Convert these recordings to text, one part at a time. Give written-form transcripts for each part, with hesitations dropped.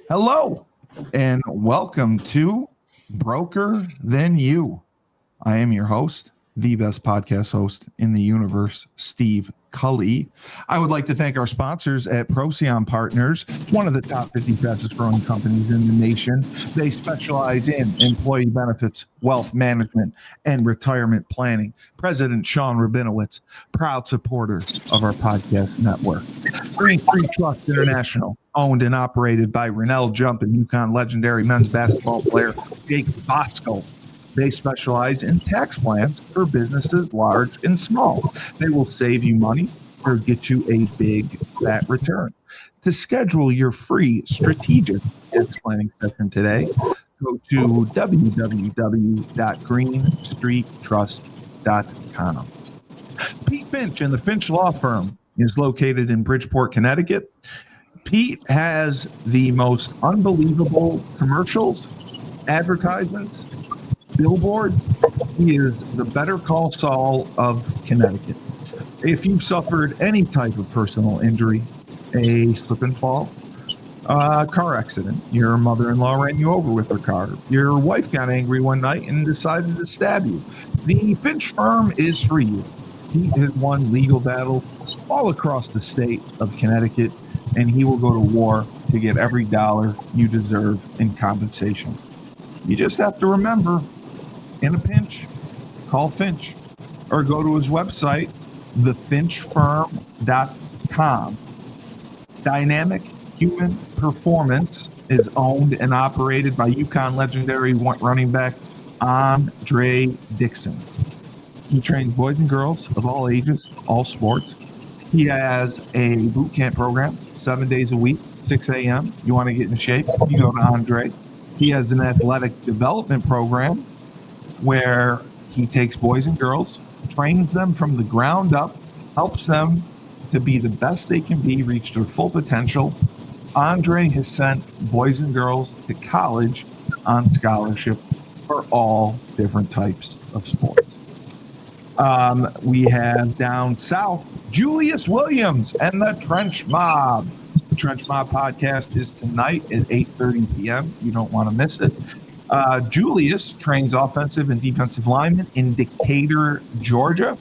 Hello, and welcome to Broker Than You. I am your host, the best podcast host in the universe, Steve Cully. I would like to thank our sponsors at Procyon Partners, one of the top 50 fastest growing companies in the nation. They specialize in employee benefits, wealth management, and retirement planning. President Sean Rabinowitz, proud supporter of our podcast network. Green Free Trust International, owned and operated by Rennell Jump and UConn legendary men's basketball player Jake Bosco. They specialize in tax plans for businesses large and small. They will save you money or get you a big fat return. To schedule your free strategic tax planning session today, go to www.greenstreettrust.com. Pete Finch and the Finch Law Firm is located in Bridgeport, Connecticut. Pete has the most unbelievable commercials, advertisements, billboard. He is the Better Call Saul of Connecticut. If you suffered any type of personal injury, a slip and fall, a car accident, your mother-in-law ran you over with her car, your wife got angry one night and decided to stab you, the Finch firm is for you. He has won legal battles all across the state of Connecticut, and he will go to war to get every dollar you deserve in compensation. You just have to remember, in a pinch, call Finch or go to his website, thefinchfirm.com. Dynamic Human Performance is owned and operated by UConn legendary running back Andre Dixon. He trains boys and girls of all ages, all sports. He has a boot camp program, 7 days a week, 6 a.m. You want to get in shape, you go to Andre. He has an athletic development program where he takes boys and girls, trains them from the ground up, helps them to be the best they can be, reach their full potential. Andre has sent boys and girls to college on scholarship for all different types of sports. We have down south, Julius Williams and the Trench Mob. The Trench Mob podcast is tonight at 8:30 p.m. You don't want to miss it. Julius trains offensive and defensive linemen in Decatur, Georgia.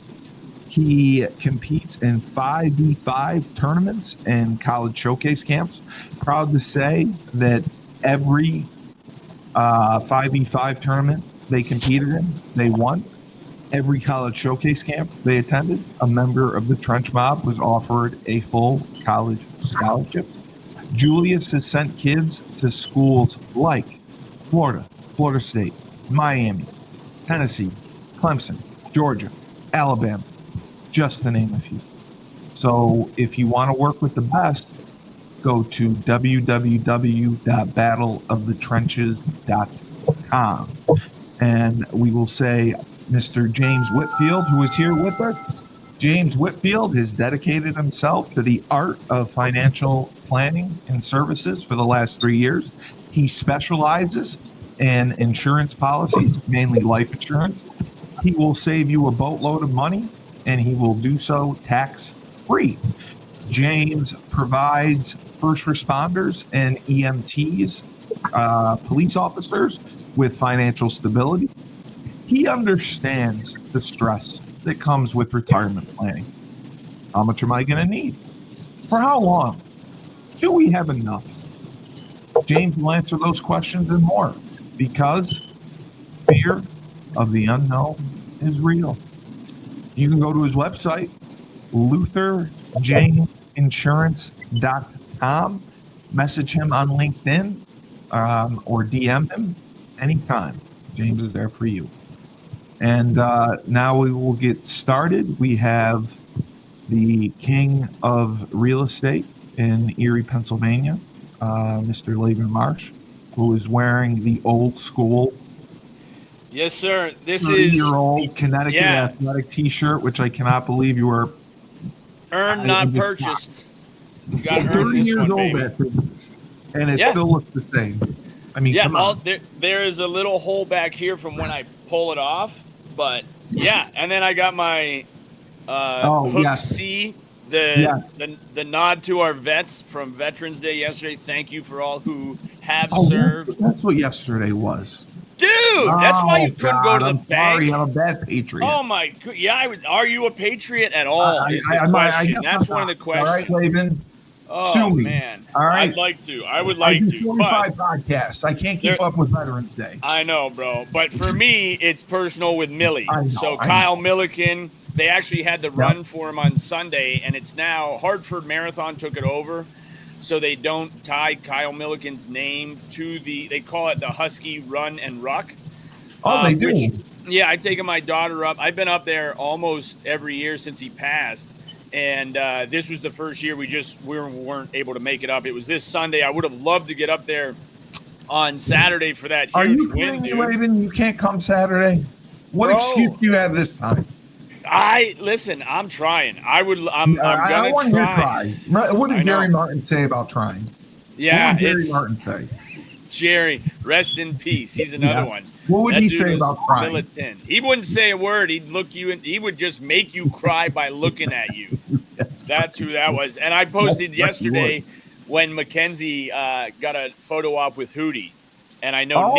He competes in 5v5 tournaments and college showcase camps. Proud to say that every 5v5 tournament they competed in, they won. Every college showcase camp they attended, a member of the Trench Mob was offered a full college scholarship. Julius has sent kids to schools like Florida, Florida State, Miami, Tennessee, Clemson, Georgia, Alabama, just to name a few. So if you want to work with the best, go to www.battleofthetrenches.com. And we will say Mr. James Whitfield, who is here with us. James Whitfield has dedicated himself to the art of financial planning and services for the last 3 years. He specializes in insurance policies, mainly life insurance. He will save you a boatload of money, and he will do so tax-free. James provides first responders and EMTs, police officers, with financial stability. He understands the stress that comes with retirement planning. How much am I going to need? For how long? Do we have enough? James will answer those questions and more, because fear of the unknown is real. You can go to his website, LutherJamesInsurance.com, message him on LinkedIn, or DM him anytime. James is there for you. And now we will get started. We have the king of real estate in Erie, Pennsylvania, Mr. Laban Marsh, who is wearing the old school. Yes, sir. This is 30-year-old Connecticut athletic T-shirt, which I cannot believe you were earned, not purchased. You got 30 years one, old after this, and it still looks the same. I mean, come on. There is a little hole back here from when I pull it off, but yeah. And then I got my Hook C, the nod to our vets from Veterans Day yesterday. Thank you for all who have Oh, served. that's what yesterday was. Dude, that's why you couldn't go to the I'm bank. sorry, I'm a bad patriot. Oh my god! Yeah, are you a patriot at all? Is the question. That's one of the questions. All right, Laban. Oh Sue me. man! All right. I'd like to. I would I like do to. 45 But podcasts. I can't keep up with Veterans Day. I know, bro. But for me, it's personal with Millie. So I Kyle know. Milliken, they actually had the run for him on Sunday, and it's now Hartford Marathon took it over. So they don't tie Kyle Milliken's name to they call it the Husky Run and Ruck. Oh, they do. Yeah, I've taken my daughter up. I've been up there almost every year since he passed. And this was the first year we weren't able to make it up. It was this Sunday. I would have loved to get up there on Saturday for that huge win, dude. Laban? You can't come Saturday? What excuse do you have this time? Listen, I'm trying. I'm gonna try. What did Jerry Martin say about trying? Yeah, what did Jerry Martin say? Jerry, rest in peace. He's another one. What would he say about crying? Militant. He wouldn't say a word. He'd look you in. He would just make you cry by looking at you. That's who that was. And I posted yesterday when Mackenzie got a photo op with Hootie, and I know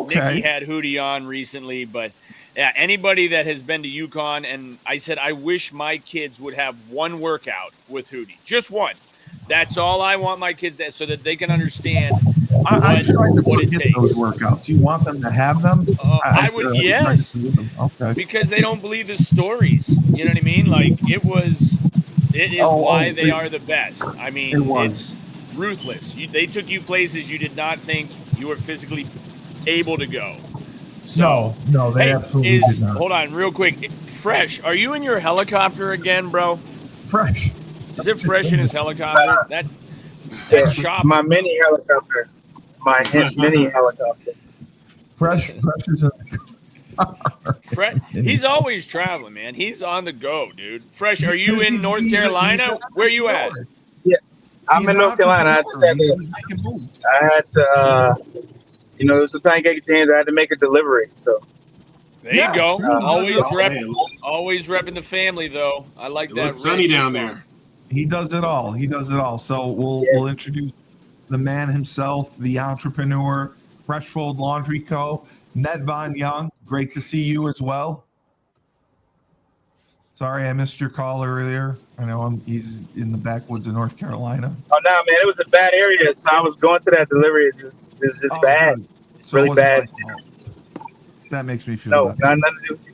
Nikki had Hootie on recently, but. Yeah, anybody that has been to UConn, and I said, I wish my kids would have one workout with Hootie. Just one. That's all I want my kids to, so that they can understand I'm trying to what it takes. Those workouts. You want them to have them? I would, yes. Okay. Because they don't believe the stories. You know what I mean? Like, it is why they are the best. I mean, it's ruthless. They took you places you did not think you were physically able to go. So, no, they absolutely did not. Hold on, real quick. Fresh, are you in your helicopter again, bro? Fresh. Is it Fresh in his helicopter? That shop. My mini helicopter. My mini helicopter. Fresh is in the He's always traveling, man. He's on the go, dude. Fresh, are you in North Carolina? Where are you at? Yeah, I'm in North Carolina. I had to it was a pancake change. I had to make a delivery. So there you go. Always repping the family, though. I like that. It's sunny down there. He does it all. So we'll introduce the man himself, the entrepreneur, Freshfold Laundry Co. Nedvonne Young. Great to see you as well. Sorry, I missed your call earlier. I know he's in the backwoods of North Carolina. Oh no, man, it was a bad area, so I was going to that delivery. It was just bad, so really bad. That makes me feel bad. Nothing to do with you.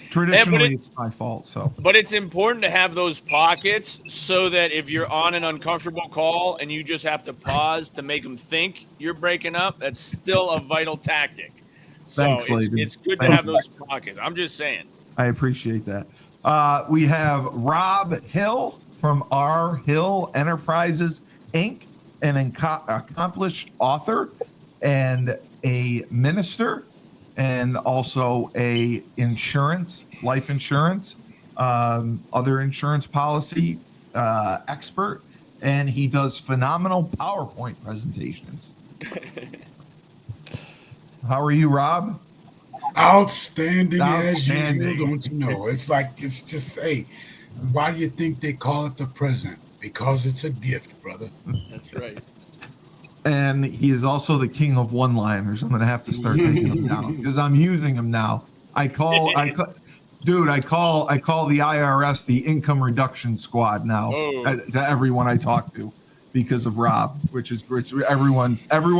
Traditionally, it's my fault. So, but it's important to have those pockets so that if you're on an uncomfortable call and you just have to pause to make them think you're breaking up, that's still a vital tactic. So thanks, it's good to have those pockets. I'm just saying. I appreciate that. We have Rob Hill from R. Hill Enterprises, Inc., an accomplished author and a minister, and also a life insurance, other insurance policy expert, and he does phenomenal PowerPoint presentations. How are you, Rob? Outstanding as usual, don't you know? It's just, hey, why do you think they call it the present? Because it's a gift, brother. That's right. And he is also the king of one-liners. I'm going to have to start taking them down because I'm using them now. I call the IRS the income reduction squad now to everyone I talk to because of Rob, which everyone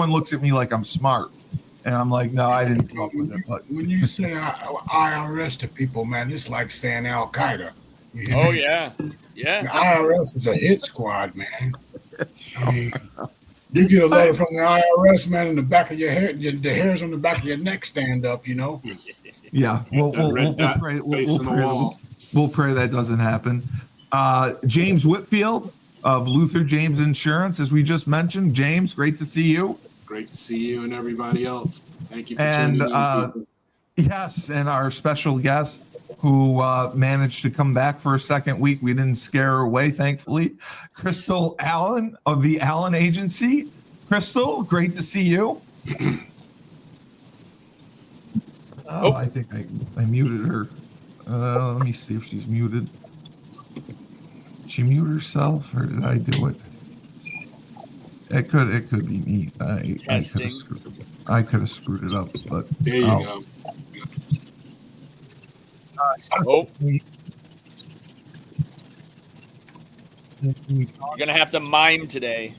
looks at me like I'm smart. And I'm like, no, I didn't come up with it. But when you say IRS to people, man, it's like saying Al Qaeda. Oh yeah. The IRS is a hit squad, man. I mean, you get a letter from the IRS, man, in the back of your hair, the hairs on the back of your neck stand up, you know. Yeah, we'll pray. We'll pray that doesn't happen. James Whitfield of Luther James Insurance, as we just mentioned. James, great to see you. Great to see you and everybody else. Thank you for tuning in. Yes, and our special guest who managed to come back for a second week. We didn't scare her away, thankfully. Krystal Allen of the Allen Agency. Krystal, great to see you. I think I muted her. Let me see if she's muted. Did she mute herself, or did I do it? It could be me. I could have screwed it up, but there you go. You're gonna have to mime today.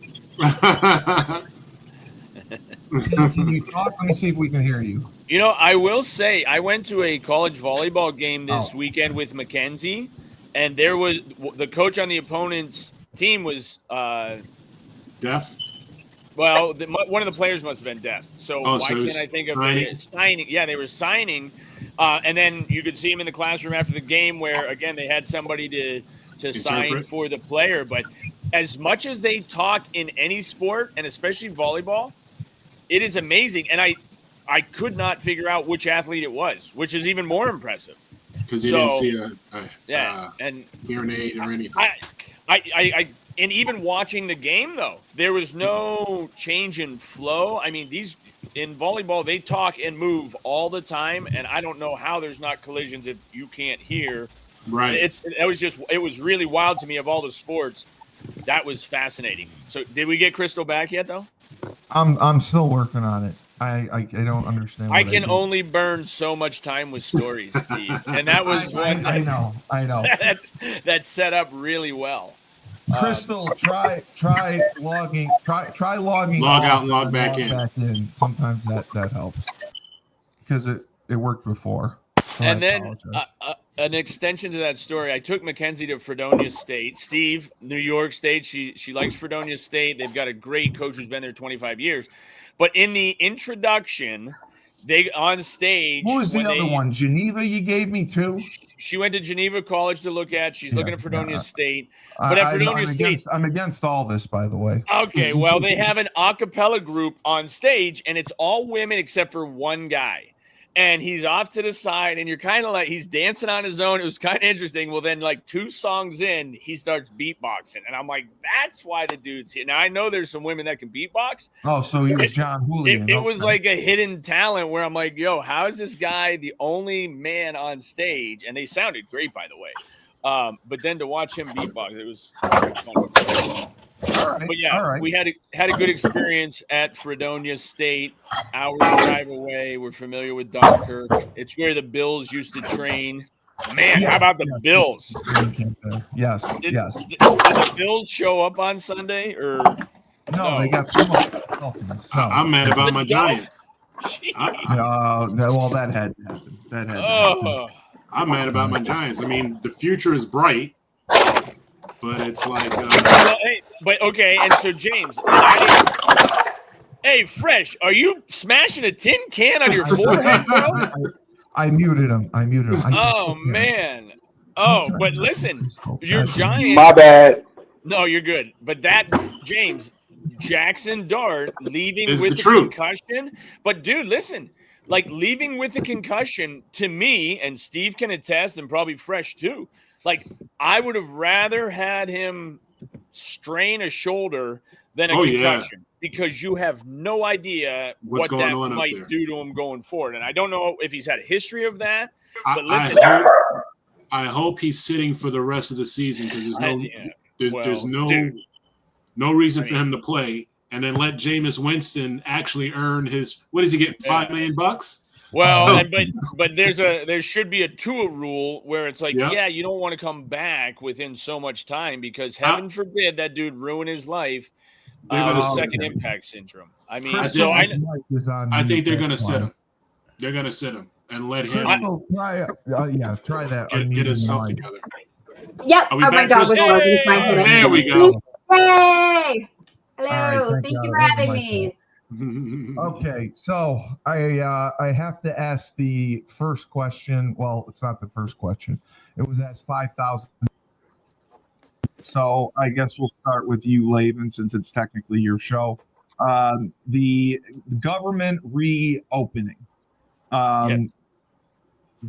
Can you talk? Let me see if we can hear you. You know, I will say I went to a college volleyball game this weekend with Mackenzie, and there was the coach on the opponent's team was deaf. Well, one of the players must have been deaf. So why can't I think of signing? Yeah, they were signing, and then you could see him in the classroom after the game, where again they had somebody to sign for the player. But as much as they talk in any sport, and especially volleyball, it is amazing. And I could not figure out which athlete it was, which is even more impressive. Because you didn't see and hearing aid or anything. And even watching the game, though, there was no change in flow. I mean, in volleyball, they talk and move all the time, and I don't know how there's not collisions if you can't hear. Right. It was really wild to me of all the sports. That was fascinating. So, did we get Krystal back yet, though? I'm still working on it. I don't understand. I can only burn so much time with stories, Steve, and that was one. I know. That's set up really well. Krystal, try logging. Try logging. Log out and log back in. Sometimes that helps because it worked before. So and then an extension to that story. I took Mackenzie to Fredonia State. Steve, New York State. She likes Fredonia State. They've got a great coach who's been there 25 years. But in the introduction, they on stage. What was the other one? Geneva, you gave me too. She went to Geneva College to look at. She's looking at Fredonia State. But at Fredonia State, I'm against all this, by the way. Okay, well, they have an a cappella group on stage, and it's all women except for one guy. And he's off to the side, and you're kind of like, he's dancing on his own. It was kind of interesting. Well, then, like 2 songs in, he starts beatboxing. And I'm like, that's why the dude's here. Now, I know there's some women that can beatbox. Oh, so he was John Julian. It was like a hidden talent where I'm like, yo, how is this guy the only man on stage? And they sounded great, by the way. But then to watch him beatbox, it was very fun. But yeah, we had a good experience at Fredonia State. Hour drive away. We're familiar with Dunkirk. It's where the Bills used to train. Man, how about the Bills? Yes. Did the Bills show up on Sunday or no? They got so much. I'm mad about my Giants. Well, that had to happen. That had to happen. I'm mad about my Giants. I mean, the future is bright. But it's like, okay. And so James, hey, Fresh, are you smashing a tin can on your forehead, bro? I muted him. Oh man. Oh, but listen, your Giants. My bad. No, you're good. But that James Jackson Dart leaving is with the truth. Concussion. But dude, listen, like leaving with a concussion to me, and Steve can attest, and probably Fresh too. Like, I would have rather had him strain a shoulder than a concussion because you have no idea what that might do to him going forward. And I don't know if he's had a history of that. But listen, I hope he's sitting for the rest of the season because there's no reason for him to play. And then let Jameis Winston actually earn his. What does he get? $5 million? Well, but there should be a Tua rule where it's like, you don't want to come back within so much time because heaven forbid that dude ruin his life. Second impact syndrome. I mean, I think they're going to sit him. They're going to sit him and let him try that. Get himself together. Yep. Oh my God, was working. There we go. Yay! Hello. Thank you for having me. Okay, so I have to ask the first question. Well, it's not the first question. It was asked 5,000. So I guess we'll start with you, Laban, since it's technically your show. The government reopening. Not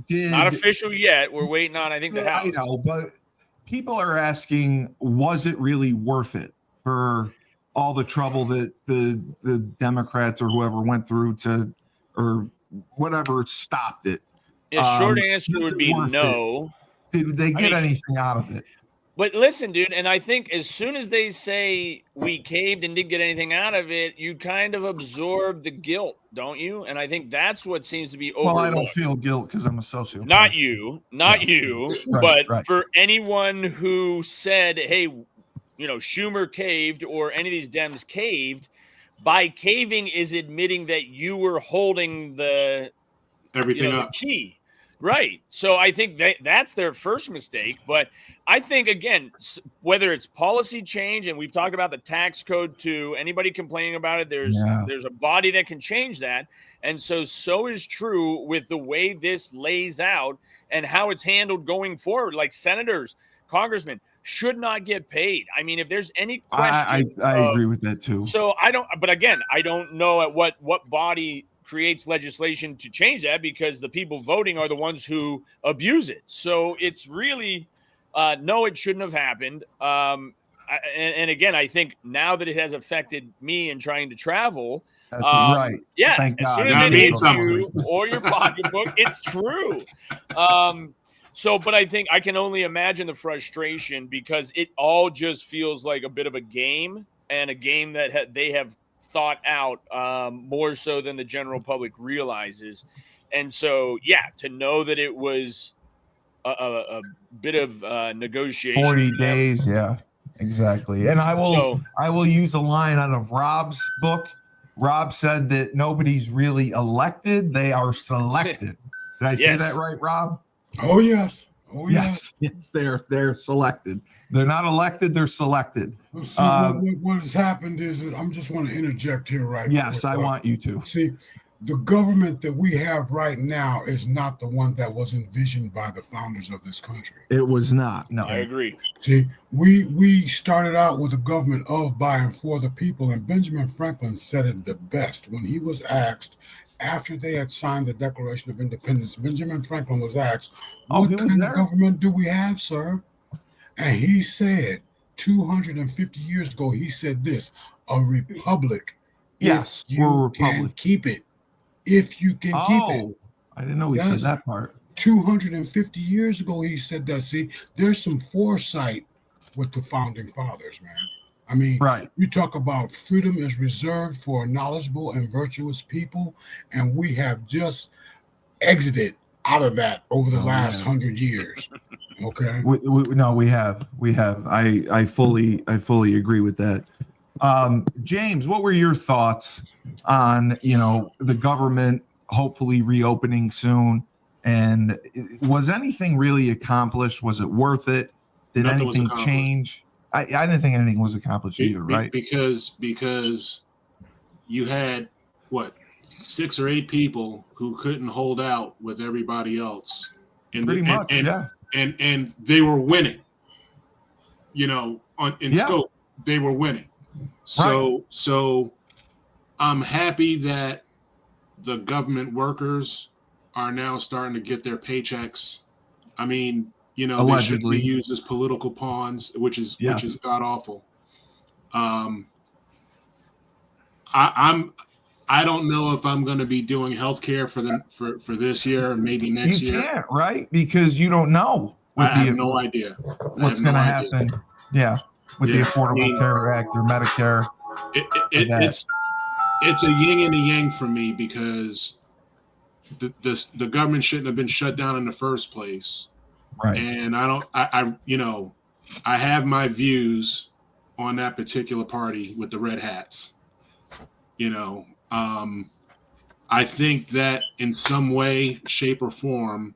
official yet. We're waiting on, I think, the House. I know, but people are asking, was it really worth it for all the trouble that the Democrats or whoever went through or whatever stopped it? Short answer would be no. Did they get anything out of it? But listen, dude, and I think as soon as they say we caved and didn't get anything out of it, you kind of absorb the guilt, don't you? And I think that's what seems to be overlooked. Well, I don't feel guilt because I'm a sociopath. Not you, but for anyone who said, hey, Schumer caved or any of these Dems caved, by caving is admitting that you were holding everything up. The key. Right. So I think that's their first mistake. But I think, again, whether it's policy change, and we've talked about the tax code too, anybody complaining about it, there's a body that can change that. And so is true with the way this lays out and how it's handled going forward. Like senators, congressmen should not get paid. I mean, if there's any question. I agree with that too. So I don't know at what body creates legislation to change that, because the people voting are the ones who abuse it. So it's really, no, it shouldn't have happened. And again, I think now that it has affected me in trying to travel, right. Yeah. Thank as God. soon as it hits you or your pocketbook, it's true. But I think I can only imagine the frustration, because it all just feels like a bit of a game, and a game that they have thought out more so than the general public realizes. And so, to know that it was a bit of negotiation. 40 days. Yeah, exactly. And I will use a line out of Rob's book. Rob said that nobody's really elected. They are selected. Did I say that right, Rob? Oh, yes. Yes, they're selected. They're not elected, they're selected. See, what has happened is, I'm just want to interject here right now. Yes, I want you to. See, the government that we have right now is not the one that was envisioned by the founders of this country. It was not. No, I agree. See, we started out with a government of, by, and for the people, and Benjamin Franklin said it the best when he was asked, after they had signed the Declaration of Independence. Benjamin Franklin was asked, what kind of government do we have, sir? And he said, 250 years ago, he said this: a republic. Yes, if you can keep it. If you can keep it. I didn't know he said that part. 250 years ago, he said that. See, there's some foresight with the founding fathers, man. I mean, you talk about freedom is reserved for a knowledgeable and virtuous people, and we have just exited out of that over the last 100 years. Okay. We have. I fully agree with that. James, what were your thoughts on the government hopefully reopening soon, and was anything really accomplished? Was it worth it? Did anything change? I didn't think anything was accomplished either, right? Because you had 6 or 8 people who couldn't hold out with everybody else, and they were winning. In scope, they were winning. So I'm happy that the government workers are now starting to get their paychecks. I mean, they shouldn't be used as political pawns, which is god awful. I don't know if I'm going to be doing healthcare for this year and maybe next year. You can't, right? Because you don't know. I have no idea what's going to happen. Yeah, with the Affordable Care Act or Medicare. It's a yin and a yang for me, because the government shouldn't have been shut down in the first place. Right. And I have my views on that particular party with the red hats. I think that in some way, shape, or form,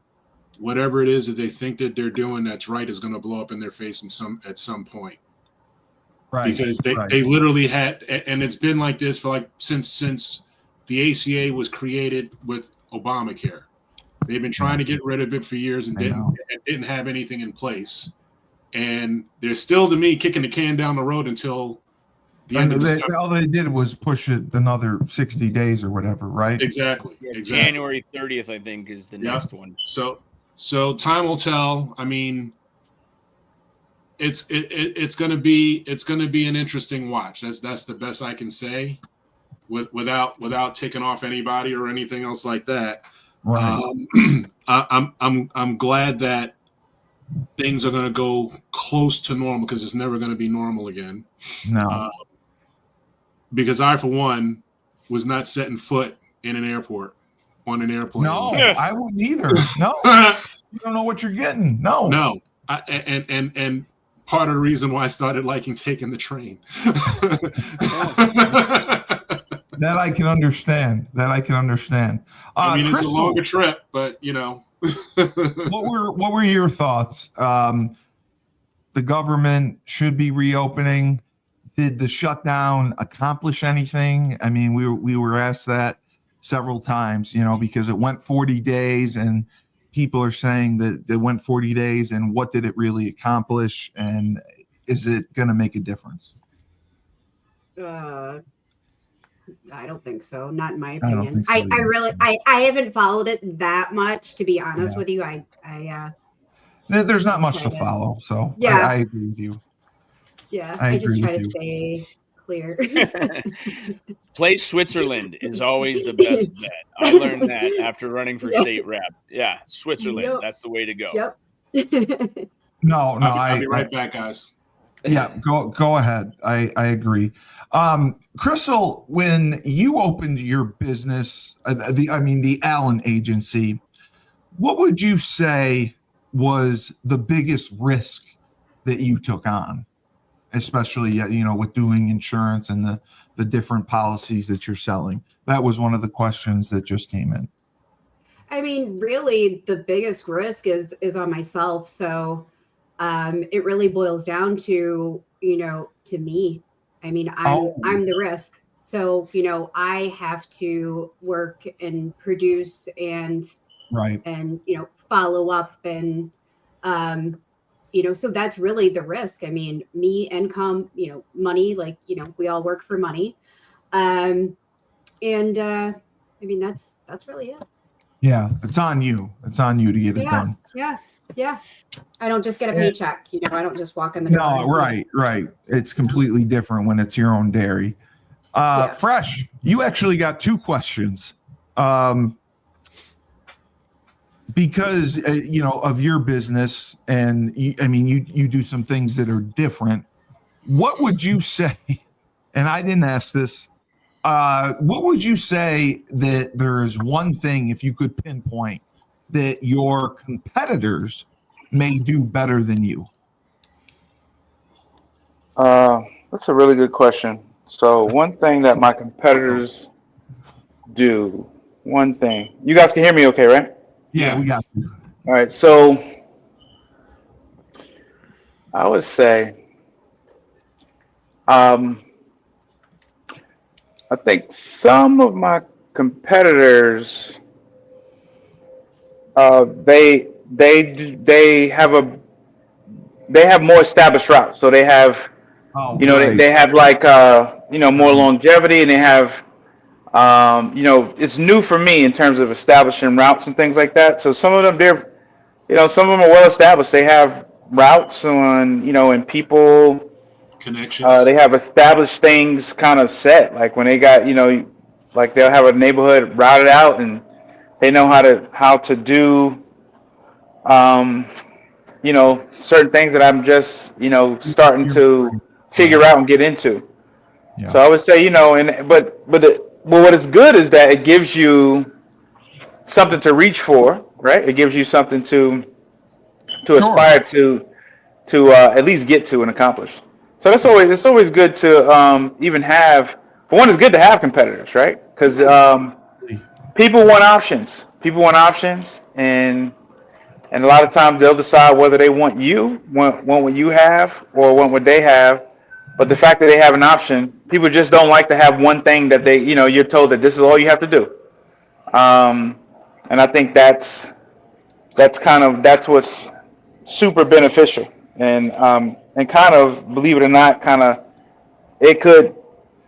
whatever it is that they think that they're doing that's right is going to blow up in their face at some point. Right. Because they literally had, and it's been like this for since the ACA was created with Obamacare. They've been trying to get rid of it for years and didn't have anything in place. And they're still, to me, kicking the can down the road until the end of December. All they did was push it another 60 days or whatever, right? Exactly. January 30th, I think, is the next one. So time will tell. I mean, it's going to be an interesting watch. That's the best I can say, without taking off anybody or anything else like that. Right. I'm glad that things are going to go close to normal, because it's never going to be normal again. No. Because I, for one, was not setting foot in an airport, on an airplane. No, I wouldn't either. No, you don't know what you're getting. No. And part of the reason why I started liking taking the train. That I can understand. I mean, it's Krystal, a longer trip, but you know. what were your thoughts? The government should be reopening. Did the shutdown accomplish anything? I mean, we were asked that several times, because it went 40 days, and people are saying that it went 40 days, and what did it really accomplish? And is it going to make a difference? I don't think so. Not in my opinion. I don't think so I really haven't followed it that much, to be honest with you. There's not much to follow, so yeah. I agree with you. Yeah, I just try to stay clear. Play Switzerland is always the best bet. I learned that after running for state rep. Yeah, Switzerland. Yep. That's the way to go. Yep. No, I'll be right back, guys. Yeah, go ahead. I agree. Krystal, when you opened your business, the Allen Agency, what would you say was the biggest risk that you took on, especially with doing insurance and the different policies that you're selling? That was one of the questions that just came in. I mean, really, the biggest risk is on myself. So it really boils down to me. I mean, I'm the risk. So, I have to work and produce and follow up and, so that's really the risk. I mean, me, income, money, we all work for money. I mean, that's really it. Yeah. It's on you. It's on you to get it done. Yeah. I don't just get a paycheck. I don't just walk in the door. No, right. It's completely different when it's your own dairy. Fresh, you actually got two questions. Because, of your business, and you do some things that are different. What would you say, and I didn't ask this, what would you say that there is one thing, if you could pinpoint, that your competitors may do better than you? That's a really good question. So one thing that my competitors do, one thing. You guys can hear me okay, right? Yeah, we got you. All right. So I would say, I think some of my competitors, they have more established routes. So they have, they have more longevity, and they have, it's new for me in terms of establishing routes and things like that. So some of them, some of them are well established. They have routes on, and people connections. They have established things kind of set. Like when they got, like they'll have a neighborhood routed out, and they know how to do, certain things that I'm just, starting to figure out and get into. Yeah. So I would say, but what is good is that it gives you something to reach for, right? It gives you something to aspire to at least get to and accomplish. So it's always good to even have. For one, it's good to have competitors, right? Because people want options. And a lot of times they'll decide whether they want what you have or want what they have. But the fact that they have an option, people just don't like to have one thing that you're told that this is all you have to do. And I think that's what's super beneficial. And kind of, believe it or not,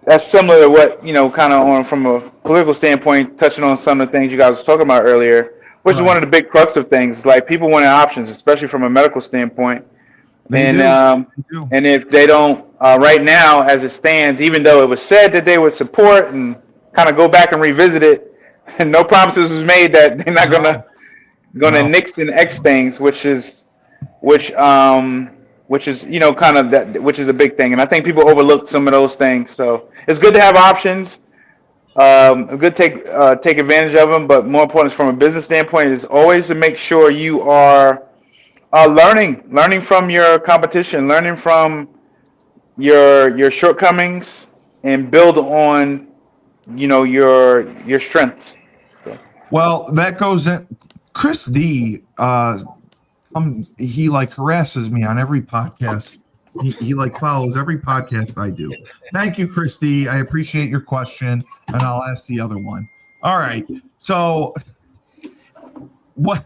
that's similar to what, kind of from a political standpoint, touching on some of the things you guys were talking about earlier, which is one of the big crux of things. Like, people want options, especially from a medical standpoint. And if they don't, right now, as it stands, even though it was said that they would support and kind of go back and revisit it, and no promises was made that they're not gonna nix and X things, which is, which is kind of that, which is a big thing, and I think people overlook some of those things. So it's good to have options. It's good to take advantage of them, but more important from a business standpoint is always to make sure you are learning from your competition, learning from your shortcomings, and build on your strengths. So. Well, that goes in. Chris D. He like harasses me on every podcast. He like follows every podcast I do. Thank you, Chris D. I appreciate your question, and I'll ask the other one. All right. So, what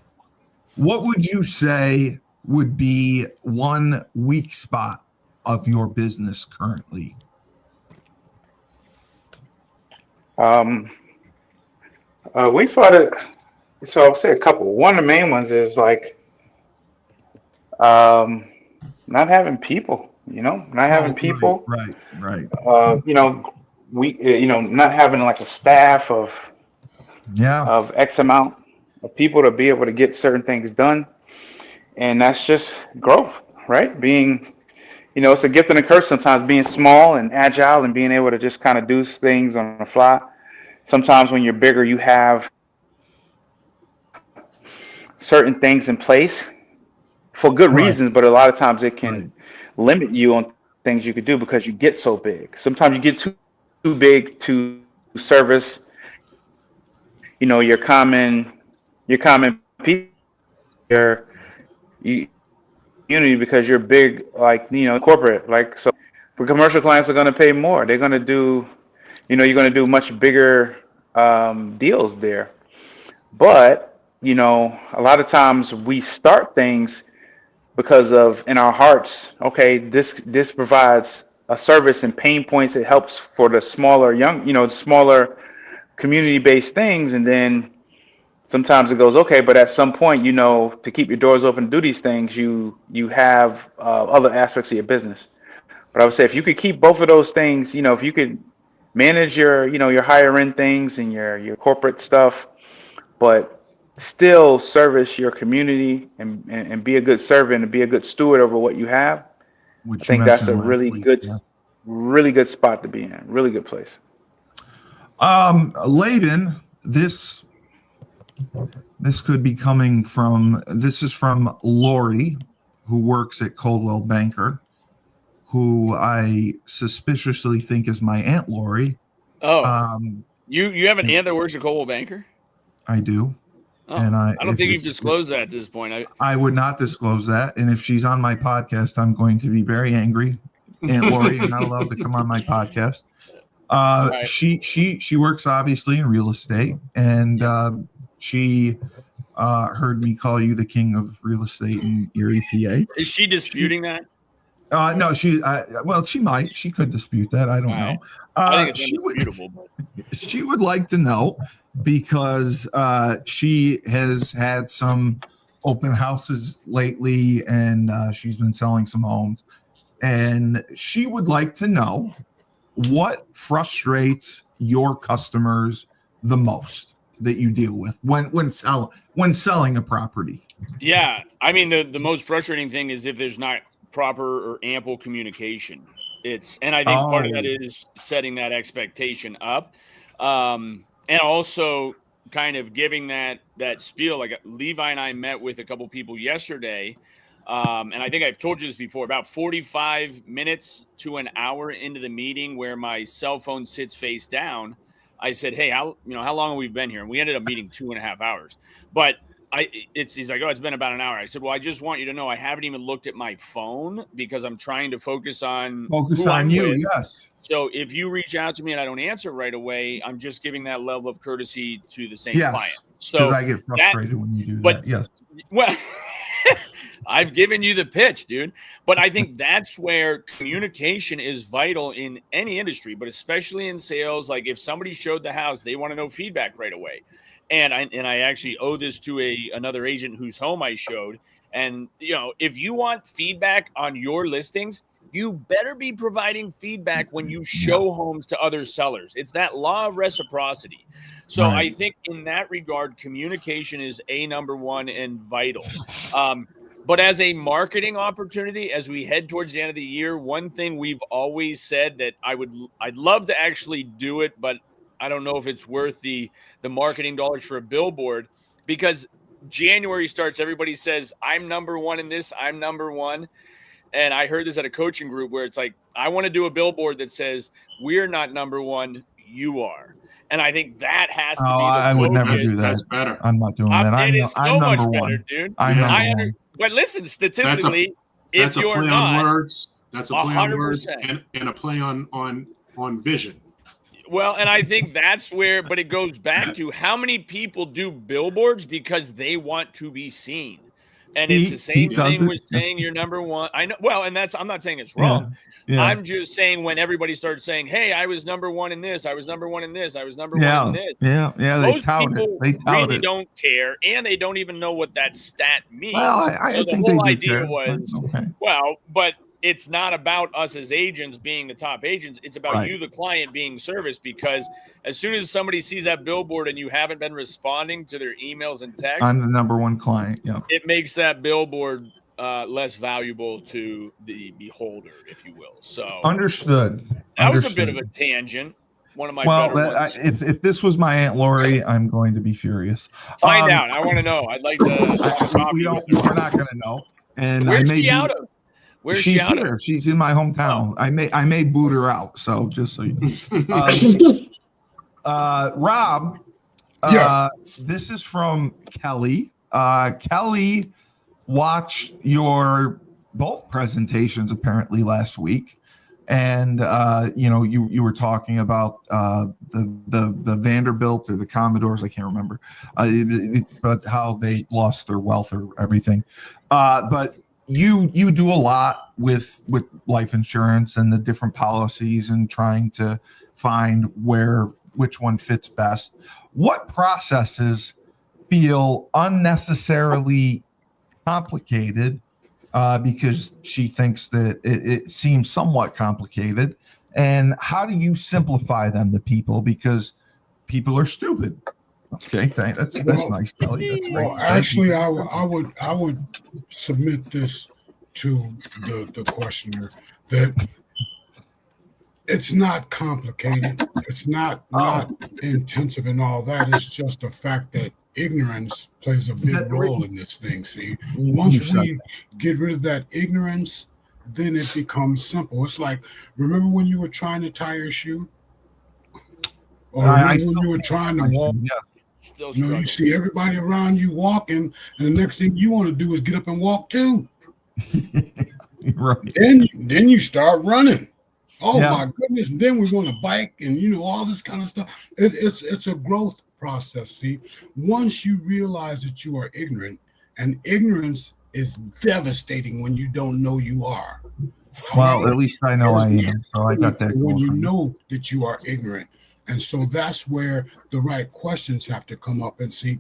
would you say would be one weak spot of your business currently? Weak spot. So I'll say a couple. One of the main ones is like not having people. Not having people. Right. Not having like a staff of X amount of people to be able to get certain things done, and that's just growth, right? Being, it's a gift and a curse sometimes. Being small and agile and being able to just kind of do things on the fly. Sometimes when you're bigger, you have certain things in place for good reasons, but a lot of times it can limit you on things you could do because you get so big. Sometimes you get too big to service, your common people, your community, because you're big, like, corporate. Like, so for commercial clients are going to pay more. They're going to do, you're going to do much bigger deals there. But, a lot of times we start things because of in our hearts, okay, this provides a service and pain points. It helps for the smaller smaller community-based things. And then sometimes it goes, okay, but at some point, to keep your doors open to do these things, you have other aspects of your business. But I would say if you could keep both of those things, if you could manage your, your higher end things and your corporate stuff, but still service your community and be a good servant and be a good steward over what you have. I think that's a really good spot to be in. Really good place. Laban, this could be coming from, this is from Lori, who works at Coldwell Banker, who I suspiciously think is my Aunt Lori. Oh, you have an aunt that works at Coldwell Banker? I do. Oh, and I don't think you've disclosed that at this point. I would not disclose that. And if she's on my podcast, I'm going to be very angry. Aunt Lori, you're not allowed to come on my podcast. Right. She works obviously in real estate, and she heard me call you the king of real estate in Erie, PA. Is she disputing that? No, she could dispute that. I don't know. I think it's beautiful. She would like to know, because she has had some open houses lately, and she's been selling some homes, and she would like to know what frustrates your customers the most that you deal with when selling a property. Yeah, I mean the most frustrating thing is if there's not proper or ample communication. And I think part of that is setting that expectation up, and also kind of giving that spiel. Like Levi and I met with a couple people yesterday, and I think I've told you this before. About 45 minutes to an hour into the meeting, where my cell phone sits face down, I said, "Hey, how long have we been here?" And we ended up meeting 2.5 hours, but. He's like, "Oh, it's been about an hour." I said, "Well, I just want you to know I haven't even looked at my phone because I'm trying to focus on you." With. Yes. So if you reach out to me and I don't answer right away, I'm just giving that level of courtesy to the same client. So because I get frustrated when you do that. Yes. Well, I've given you the pitch, dude. But I think that's where communication is vital in any industry, but especially in sales. Like if somebody showed the house, they want to know feedback right away. And I actually owe this to another agent whose home I showed. And, if you want feedback on your listings, you better be providing feedback when you show homes to other sellers. It's that law of reciprocity. So I think in that regard, communication is number one and vital. But as a marketing opportunity, as we head towards the end of the year, one thing we've always said that I'd love to actually do it, but I don't know if it's worth the marketing dollars for a billboard, because January starts, everybody says, I'm number one in this, I'm number one. And I heard this at a coaching group where it's like, I want to do a billboard that says, we're not number one, you are. And I think that has to be the I would never do that. That's better. I'm not doing that. It is so much better, one. dude. I'm number one. But listen, statistically, that's if you're a play not, on words. That's a play 100%. on words and a play on vision. Well, and I think that's where, but it goes back to how many people do billboards because they want to be seen. And it's the same thing with saying you're number one. I know. Well, and I'm not saying it's wrong. Yeah. I'm just saying when everybody starts saying, hey, I was number one in this, I was number one in this, I was number one in this. Yeah. Most people really don't care, and they don't even know what that stat means. Well, I so think the whole they idea care. was, okay. Well, but it's not about us as agents being the top agents. It's about you, the client, being serviced, because as soon as somebody sees that billboard and you haven't been responding to their emails and texts, I'm the number one client. Yeah. It makes that billboard less valuable to the beholder, if you will. So understood. That was a bit of a tangent. One of my better ones. If this was my Aunt Lori, I'm going to be furious. Find out. I want to know. I'd like to. We're not going to know. And where's she out of? Where's she out here? Of? She's in my hometown. Oh. I may boot her out. So just so you know. Rob, yes. This is from Kelly. Kelly watched your both presentations apparently last week, and you were talking about the Vanderbilt or the Commodores, I can't remember, but how they lost their wealth or everything. But you do a lot with life insurance and the different policies and trying to find which one fits best. What processes feel unnecessarily complicated because she thinks that it seems somewhat complicated, and how do you simplify them to people, because people are stupid? Okay, that's nice, Kelly. That's great. Well, actually, I would submit this to the questioner that it's not complicated. It's not intensive and all that. It's just the fact that ignorance plays a big role in this thing. See, once we get rid of that ignorance, then it becomes simple. It's like, remember when you were trying to tie your shoe? Or when you were trying to walk? Yeah. You see everybody around you walking, and the next thing you want to do is get up and walk too. Right. Then you start running. Oh my goodness! And then we're going to bike and all this kind of stuff. It's a growth process. See, once you realize that you are ignorant, and ignorance is devastating when you don't know you are. Well, at least I know I am. So I got that. When you know that you are ignorant. And so that's where the right questions have to come up. And see,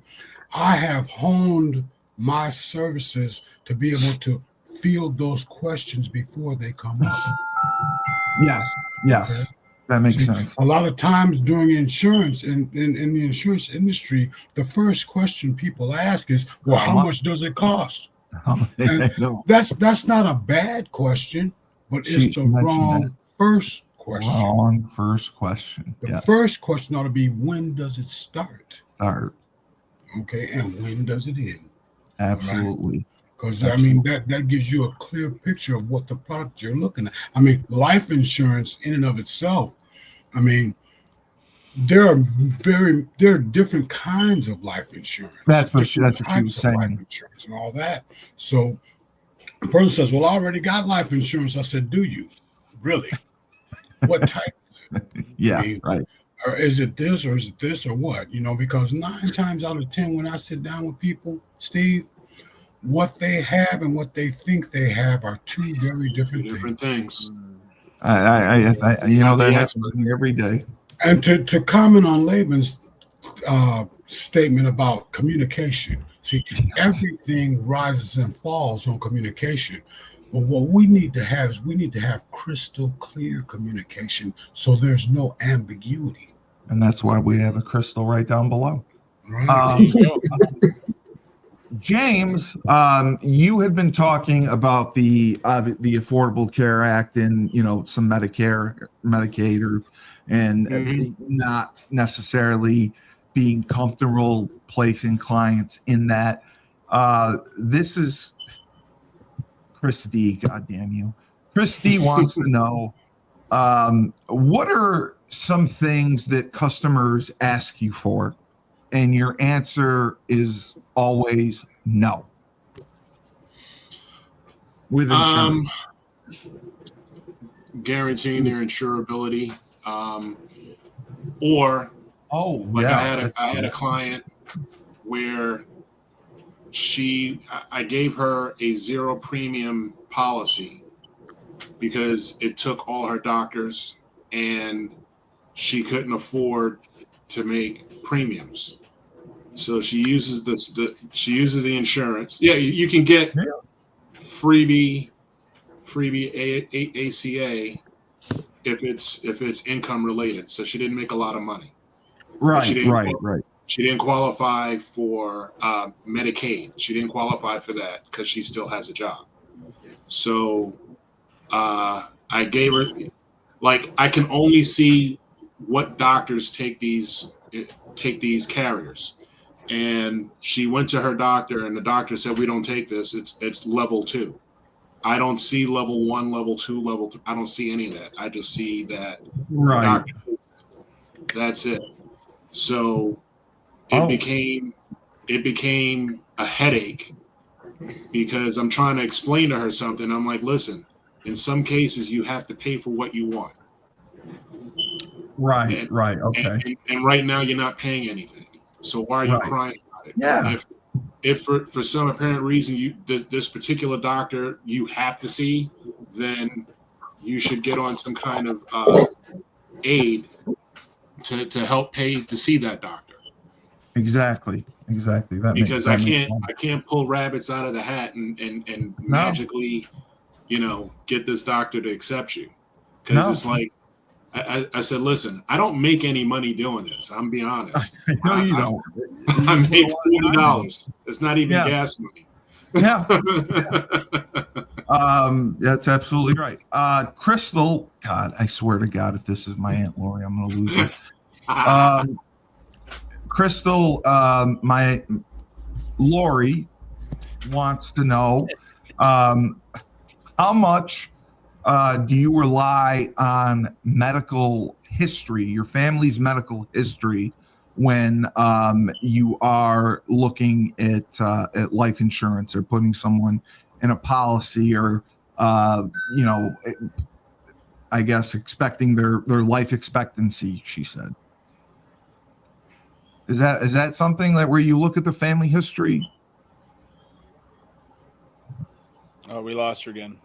I have honed my services to be able to field those questions before they come up. Yes. Okay? That makes sense. A lot of times during insurance, in the insurance industry, the first question people ask is, well, how much does it cost? And that's not a bad question, but it's the wrong first question. Wrong first question. The first question ought to be, when does it start? Okay, and when does it end? Absolutely. Because that gives you a clear picture of what the product you're looking at. I mean, life insurance in and of itself, there are different kinds of life insurance. That's what she was saying. Life insurance and all that. So the person says, well, I already got life insurance. I said, do you? Really? What type is it? Yeah, right. Or is it this or is it this or what? Because 9 times out of 10, when I sit down with people, Steve, what they have and what they think they have are two very different things. That happens to me every day. And to comment on Laban's statement about communication, see, everything rises and falls on communication. But what we need to have crystal clear communication, so there's no ambiguity. And that's why we have a crystal right down below. Right. James, you had been talking about the Affordable Care Act and some Medicare, Medicaid, and not necessarily being comfortable placing clients in that. This is Christy. God damn you, Christy wants to know what are some things that customers ask you for, and your answer is always no. With insurance, guaranteeing their insurability, or I had a client where I gave her a 0 premium policy because it took all her doctors and she couldn't afford to make premiums. So she uses the insurance. Yeah, you can get freebie ACA if it's income related. So she didn't make a lot of money. Right. She didn't qualify for Medicaid. She didn't qualify for that because she still has a job. So I gave her, I can only see what doctors take these carriers. And she went to her doctor, and the doctor said, "We don't take this. It's level 2. I don't see level 1, level 2, level 3. I don't see any of that. I just see that." Right. That's it. So it became a headache because I'm trying to explain to her something. I'm like, listen, in some cases you have to pay for what you want. Right. Okay. And right now you're not paying anything. So why are you crying about it? Yeah. If for some apparent reason this particular doctor you have to see, then you should get on some kind of aid to help pay to see that doctor. Exactly. Because I can't pull rabbits out of the hat and magically, get this doctor to accept you. Because it's like I said, listen, I don't make any money doing this. I'm being honest. No, you don't. I make $40. It's not even gas money. Yeah. That's absolutely right. Krystal, God, I swear to God, if this is my Aunt Lori, I'm going to lose it. Krystal, my Lori wants to know how much do you rely on medical history, your family's medical history, when you are looking at life insurance or putting someone in a policy, or I guess expecting their life expectancy? She said, is that something that where you look at the family history? Oh, we lost her again.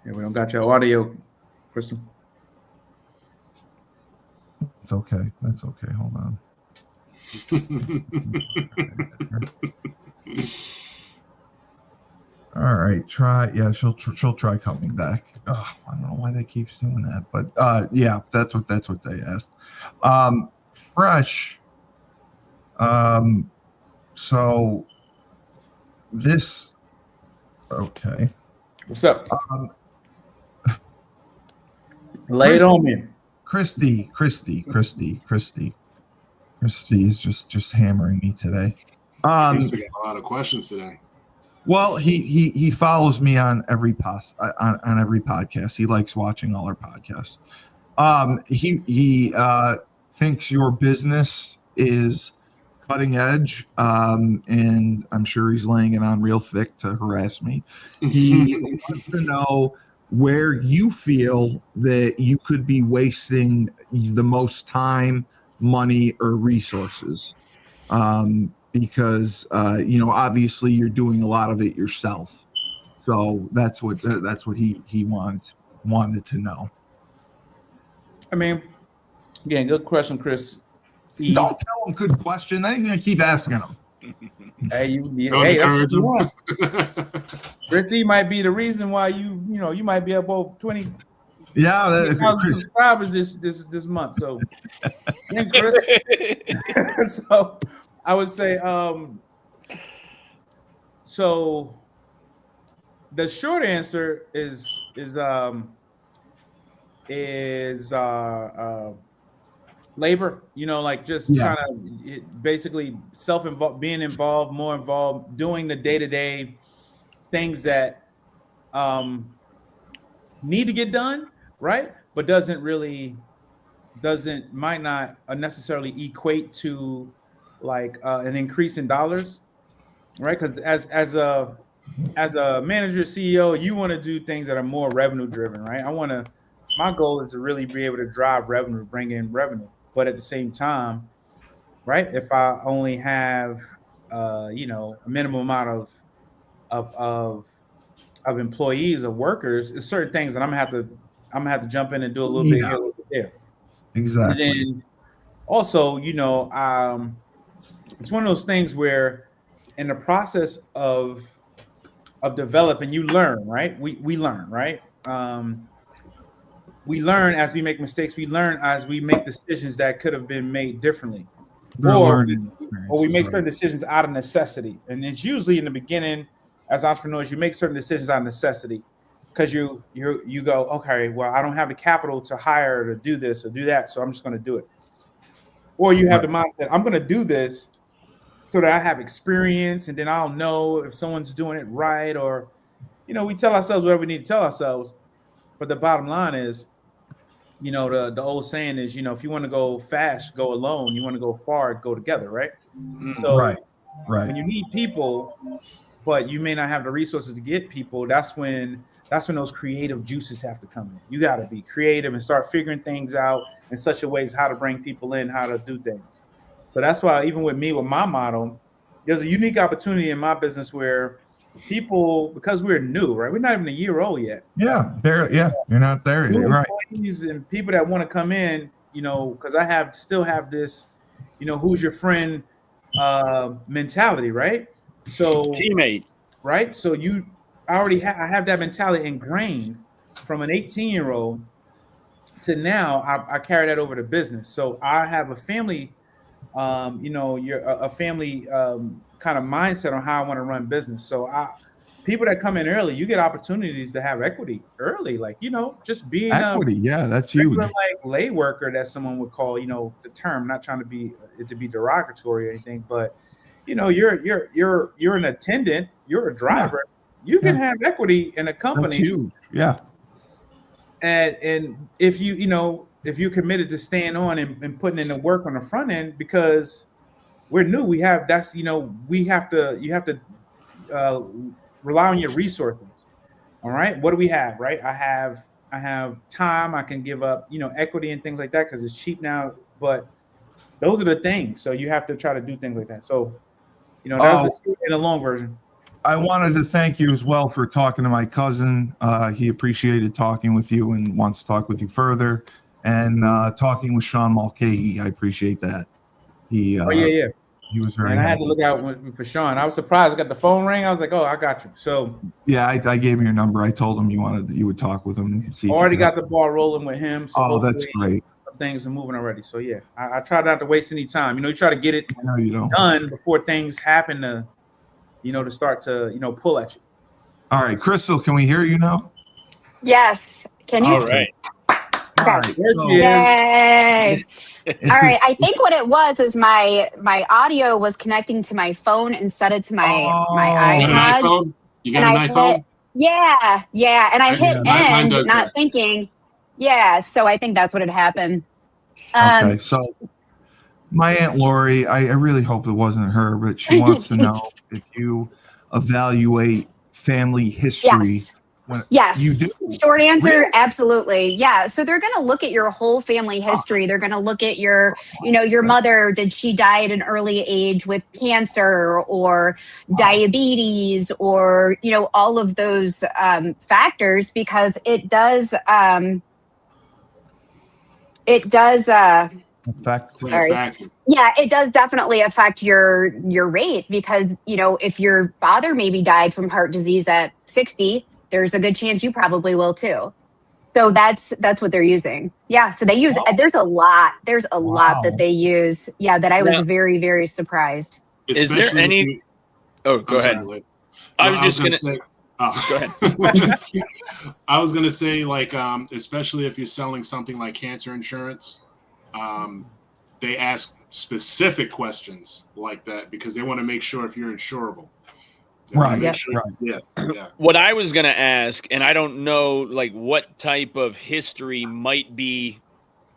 Yeah, we don't got your audio, Krystal. It's okay. That's okay. Hold on. All right. Try. Yeah, she'll try coming back. Oh, I don't know why that keeps doing that, but yeah, that's what they asked. Fresh. So this. Okay. What's up? Lay it on me. Christy is just hammering me today. He's got a lot of questions today. Well, he follows me on every on every podcast. He likes watching all our podcasts. He thinks your business is cutting edge, and I'm sure he's laying it on real thick to harass me. He wants to know where you feel that you could be wasting the most time, money, or resources, because obviously you're doing a lot of it yourself. So that's what he wanted to know. I mean, again, good question, Chris. Don't tell him good question. Then he's gonna keep asking them. Hey, that's what you want. Chrissy might be the reason why you might be up over 20,000 subscribers this month. So thanks, Chris. So I would say, so the short answer is labor, like just kind of basically self-involved, being involved, more involved, doing the day-to-day things that need to get done, right? But might not necessarily equate to like an increase in dollars, right? Because as a manager, CEO, you want to do things that are more revenue driven, right? My goal is to really be able to drive revenue, bring in revenue. But at the same time, right, if I only have a minimum amount of employees or workers, it's certain things that I'm gonna have to jump in and do a little bit here, a little bit there. Exactly. And then also, it's one of those things where in the process of developing, you learn, right? We learn, right? We learn as we make mistakes. We learn as we make decisions that could have been made differently, or we make certain decisions out of necessity. And it's usually in the beginning, as entrepreneurs, you make certain decisions out of necessity because you go, okay, well, I don't have the capital to hire to do this or do that, so I'm just going to do it. Or you have the mindset, I'm going to do this so that I have experience, and then I'll know if someone's doing it right, or we tell ourselves whatever we need to tell ourselves. But the bottom line is, the old saying is, if you want to go fast, go alone. You want to go far, go together, right? So right. When you need people, but you may not have the resources to get people, that's when those creative juices have to come in. You got to be creative and start figuring things out in such a way as how to bring people in, how to do things. So that's why even with me, with my model, there's a unique opportunity in my business where people, because we're new, right? We're not even a year old yet. Yeah, you're not there yet, right? And people that want to come in, because I still have this, who's your friend mentality, right? So teammate, right? So I have that mentality ingrained from an 18-year-old to now. I carry that over to business. So I have a family. You're a family kind of mindset on how I want to run business. So people that come in early, you get opportunities to have equity early, like just being equity. That's huge. Like lay worker, that someone would call, the term. Not trying to be derogatory or anything, but you're an attendant, you're a driver. Yeah. You can have equity in a company. That's huge. Yeah. And if you're committed to staying on and putting in the work on the front end, because we're new, you have to rely on your resources. All right. What do we have? Right. I have time. I can give up, equity and things like that because it's cheap now. But those are the things. So you have to try to do things like that. So, that's in a long version. I wanted to thank you as well for talking to my cousin. He appreciated talking with you and wants to talk with you further. And talking with Sean Mulcahy, I appreciate that. He was very. And I had to look out for Sean. I was surprised. I got the phone ring. I was like, "Oh, I got you." So yeah, I gave him your number. I told him you would talk with him and see. Already got the ball rolling with him. So that's great. Things are moving already. So yeah, I try not to waste any time. You try to get it done before things happen to, to start to pull at you. All right, Krystal, can we hear you now? Yes. Can you? All right. Okay. All right. Yay. All right. I think what it was is my audio was connecting to my phone instead of to my iPod. You got an iPhone? Yeah. And I hit end, not thinking. Yeah. So I think that's what had happened. Okay. So my Aunt Lori, I really hope it wasn't her, but she wants to know if you evaluate family history. Yes. You do. Short answer, really? Absolutely. Yeah. So they're going to look at your whole family history. They're going to look at your, your mother. Did she die at an early age with cancer or diabetes or, all of those factors, because it does affect. Yeah, it does definitely affect your rate, because, if your father maybe died from heart disease at 60, there's a good chance you probably will too. So that's what they're using. Yeah. So they use, there's a lot that they use. Yeah. That I was very, very surprised. Is there any, go ahead. I was just going to say, go ahead. I was going to say, like, especially if you're selling something like cancer insurance, they ask specific questions like that because they want to make sure if you're insurable. Right. Yeah. What I was going to ask, and I don't know, like, what type of history might be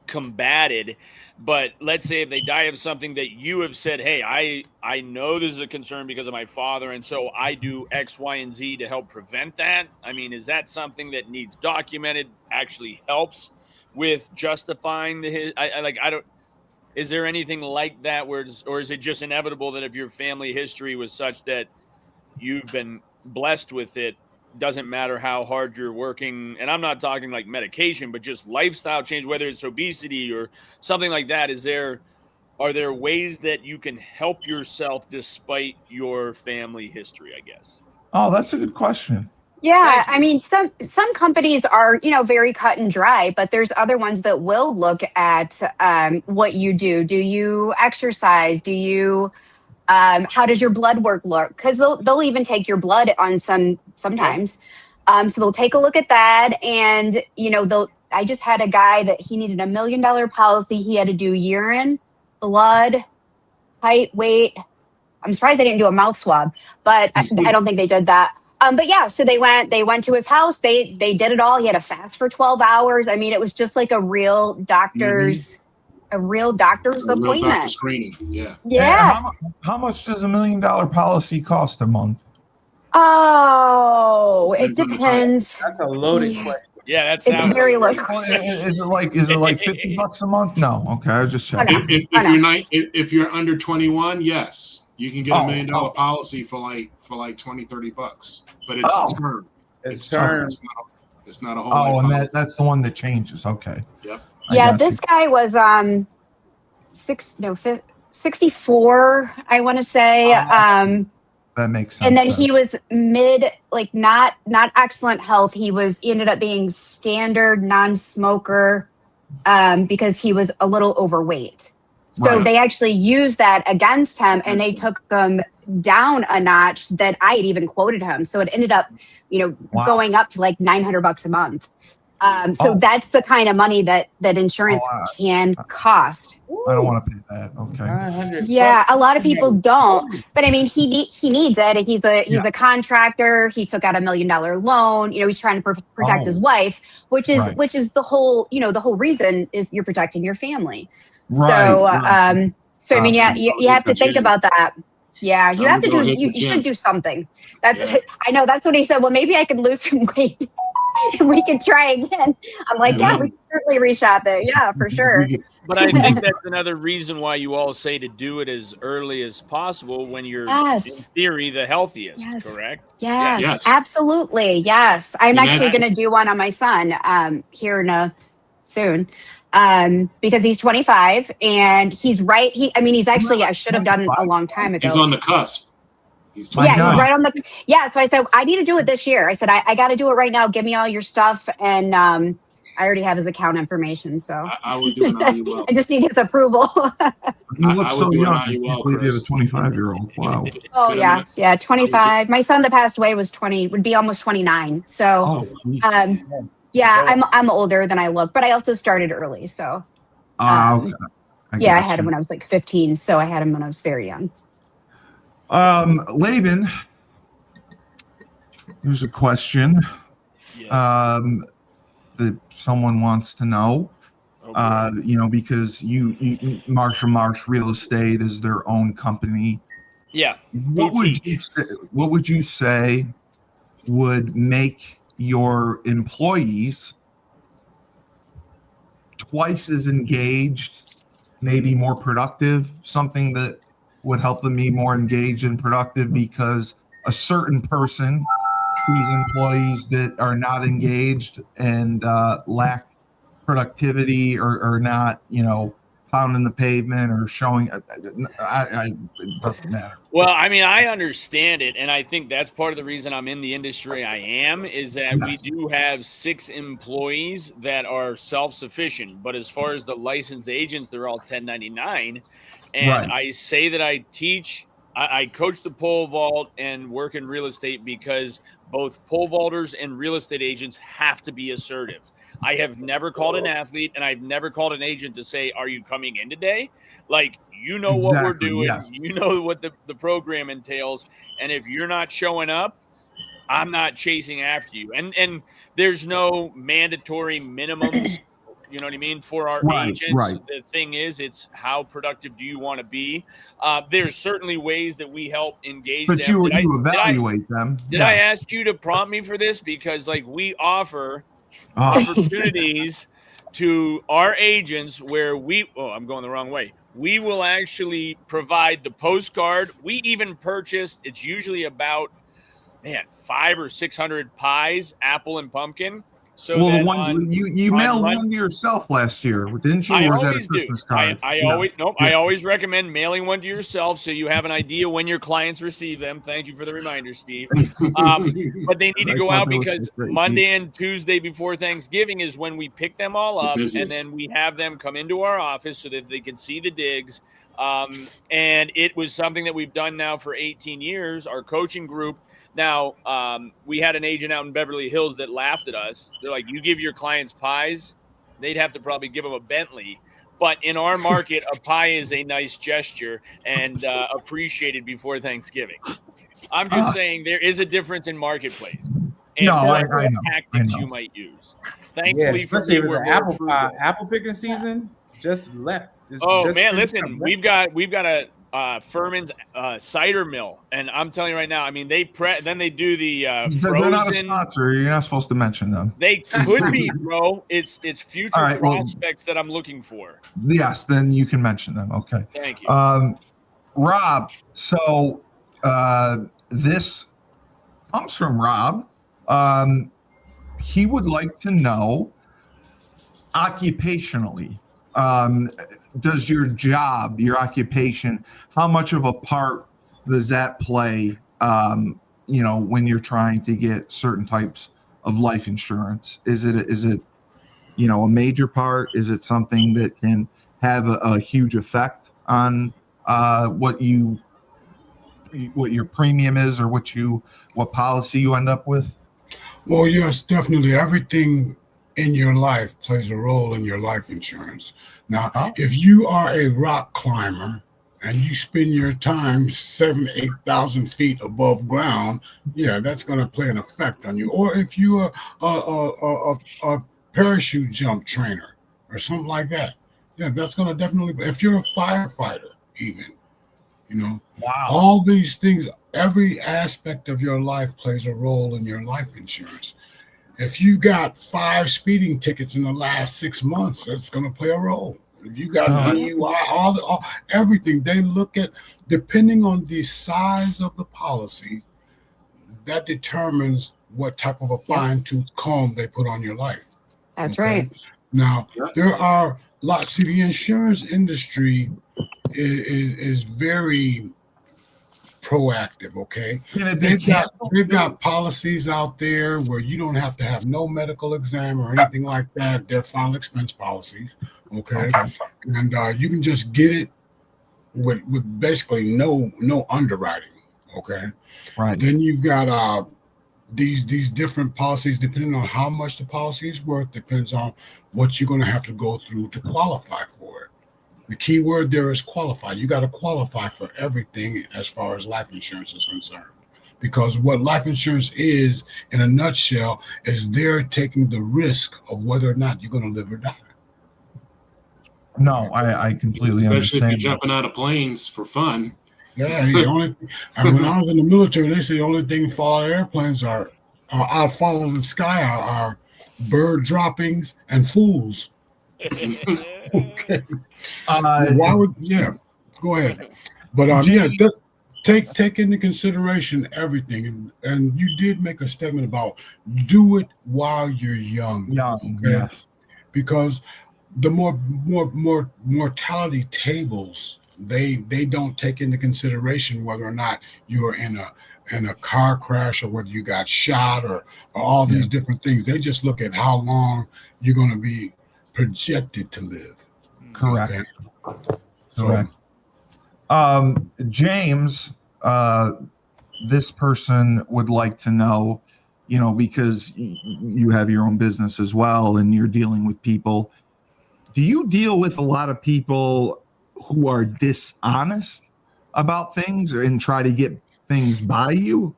combated, but let's say if they die of something that you have said, hey, I know this is a concern because of my father, and so I do X, Y, and Z to help prevent that. I mean, is that something that needs documented, actually helps with justifying is there anything like that or is it just inevitable that if your family history was such that you've been blessed with it, doesn't matter how hard you're working, and I'm not talking like medication, but just lifestyle change, whether it's obesity or something like that, are there ways that you can help yourself despite your family history, I guess? Oh, that's a good question. Yeah, I mean, some companies are, very cut and dry, but there's other ones that will look at what you do. Do you exercise? Do you how does your blood work look? Because they'll even take your blood on sometimes. So they'll take a look at that, and I just had a guy that he needed $1 million policy. He had to do urine, blood, height, weight. I'm surprised they didn't do a mouth swab, but I don't think they did that. But yeah, so they went to his house. They did it all. He had to fast for 12 hours. I mean, it was just like a real doctor's. A real doctor's appointment. Doctor screening. Yeah. Yeah. How much does $1 million policy cost a month? Oh, it depends. That's a loaded question. Yeah, it's a very loaded question. Is it like $50 a month? No. Okay, I was just checking. If you're under 21, yes, you can get $1 million policy for like $20-$30, but it's term. It's term. It's not a whole. And that's the one that changes. Okay. Yep. Yeah, this guy was 64, I want to say. That makes sense. And then he was not excellent health. He ended up being standard non-smoker because he was a little overweight. So they actually used that against him, and they took him down a notch that I had even quoted him. So it ended up, going up to like $900 a month. So that's the kind of money that insurance can cost. I don't want to pay that. Okay. Yeah, a lot of people don't, but I mean, he needs it. He's a contractor. He took out $1 million loan. He's trying to protect his wife, which is the whole the whole reason is you're protecting your family. So I mean, you have to think about that. Yeah, you have to do. You should do something. I know that's what he said. Well, maybe I can lose some weight. We can try again. I'm like, we can certainly reshop it. Yeah, for sure. But I think that's another reason why you all say to do it as early as possible when you're, in theory, the healthiest, correct? Yes, absolutely. Yes. I'm actually going to do one on my son here soon because he's 25 and he's right. He's actually, I should have done it a long time ago. He's on the cusp. He's right on the. Yeah, so I said I need to do it this year. I said I got to do it right now. Give me all your stuff, and I already have his account information. So I will do it how you will. I just need his approval. You look so young. You have a 25-year-old. Wow. Oh yeah, 25. My son that passed away was 20. Would be almost 29. So, I'm older than I look, but I also started early. So, okay. I had him when I was like 15. So I had him when I was very young. Laban, there's a question that someone wants to know. Because you Marsh Real Estate is their own company. Yeah. What would you say would make your employees twice as engaged, maybe more productive, something that would help them be more engaged and productive because a certain person sees employees that are not engaged and lack productivity or not, pounding the pavement or showing. It doesn't matter. Well, I mean, I understand it, and I think that's part of the reason I'm in the industry I am, is that we do have 6 employees that are self-sufficient, but as far as the licensed agents, they're all 1099, and I say that I coach the pole vault and work in real estate because both pole vaulters and real estate agents have to be assertive. I have never called an athlete and I've never called an agent to say, are you coming in today? Like, you know what we're doing. Yes. You know what the program entails. And if you're not showing up, I'm not chasing after you. And there's no mandatory minimums, you know what I mean, for our agents. Right. The thing is, it's how productive do you want to be? There's certainly ways that we help engage them. But you evaluate them. Did I ask you to prompt me for this? Because like we offer opportunities to our agents where I'm going the wrong way. We will actually provide the postcard. We even purchased, it's usually about 500 or 600 pies, apple and pumpkin. So the one you mailed one to yourself last year, didn't you? I or was always that a Christmas do. card? I always recommend mailing one to yourself so you have an idea when your clients receive them. Thank you for the reminder, Steve. But they need to go out because Monday and Tuesday before Thanksgiving is when we pick them all up, and then we have them come into our office so that they can see the digs. And it was something that we've done now for 18 years, our coaching group. Now, we had an agent out in Beverly Hills that laughed at us. They're like, you give your clients pies, they'd have to probably give them a Bentley. But in our market, a pie is a nice gesture and appreciated before Thanksgiving. I'm just saying there is a difference in marketplace. And I know. Tactics you might use. Thankfully, especially if it's apple picking season, just left. Listen, we've got a Furman's cider mill, and I'm telling you right now, I mean, then they do the frozen. They're not a sponsor. You're not supposed to mention them. They could be, bro. It's future prospects that I'm looking for. Yes, then you can mention them. Okay. Thank you, Rob. So this comes from Rob. He would like to know occupationally. Does your job, your occupation, how much of a part does that play, when you're trying to get certain types of life insurance? Is it a major part? Is it something that can have a huge effect on what your premium is or what policy you end up with? Well, yes, definitely. Everything in your life plays a role in your life insurance. Now, if you are a rock climber and you spend your time 7,000 to 8,000 feet above ground, that's going to play an effect on you. Or if you are a parachute jump trainer or something like that, that's going to definitely. If you're a firefighter, even, all these things, every aspect of your life plays a role in your life insurance. If you got 5 speeding tickets in the last 6 months, that's going to play a role. If you got DUI, everything, they look at, depending on the size of the policy, that determines what type of a fine-tooth comb they put on your life. That's right. Now, there are lots. See, the insurance industry is very proactive, okay? They've got policies out there where you don't have to have no medical exam or anything like that. They're final expense policies, okay? And you can just get it with basically no underwriting, okay? Right. Then you've got these different policies depending on how much the policy is worth, depends on what you're going to have to go through to qualify for it. The key word there is qualify. You got to qualify for everything as far as life insurance is concerned. Because what life insurance is, in a nutshell, is they're taking the risk of whether or not you're going to live or die. No, I completely understand. Especially if you're jumping out of planes for fun. Yeah, when I was in the military, they say the only thing fall out of airplanes are fall out of the sky are bird droppings and fools. Okay. Why would go ahead. But take into consideration everything, and you did make a statement about do it while you're young. Yes. Because the more mortality tables, they don't take into consideration whether or not you're in a car crash or whether you got shot or all these different things. They just look at how long you're going to be projected to live. Correct. Okay? Correct. James, this person would like to know, because you have your own business as well and you're dealing with people. Do you deal with a lot of people who are dishonest about things and try to get things by you?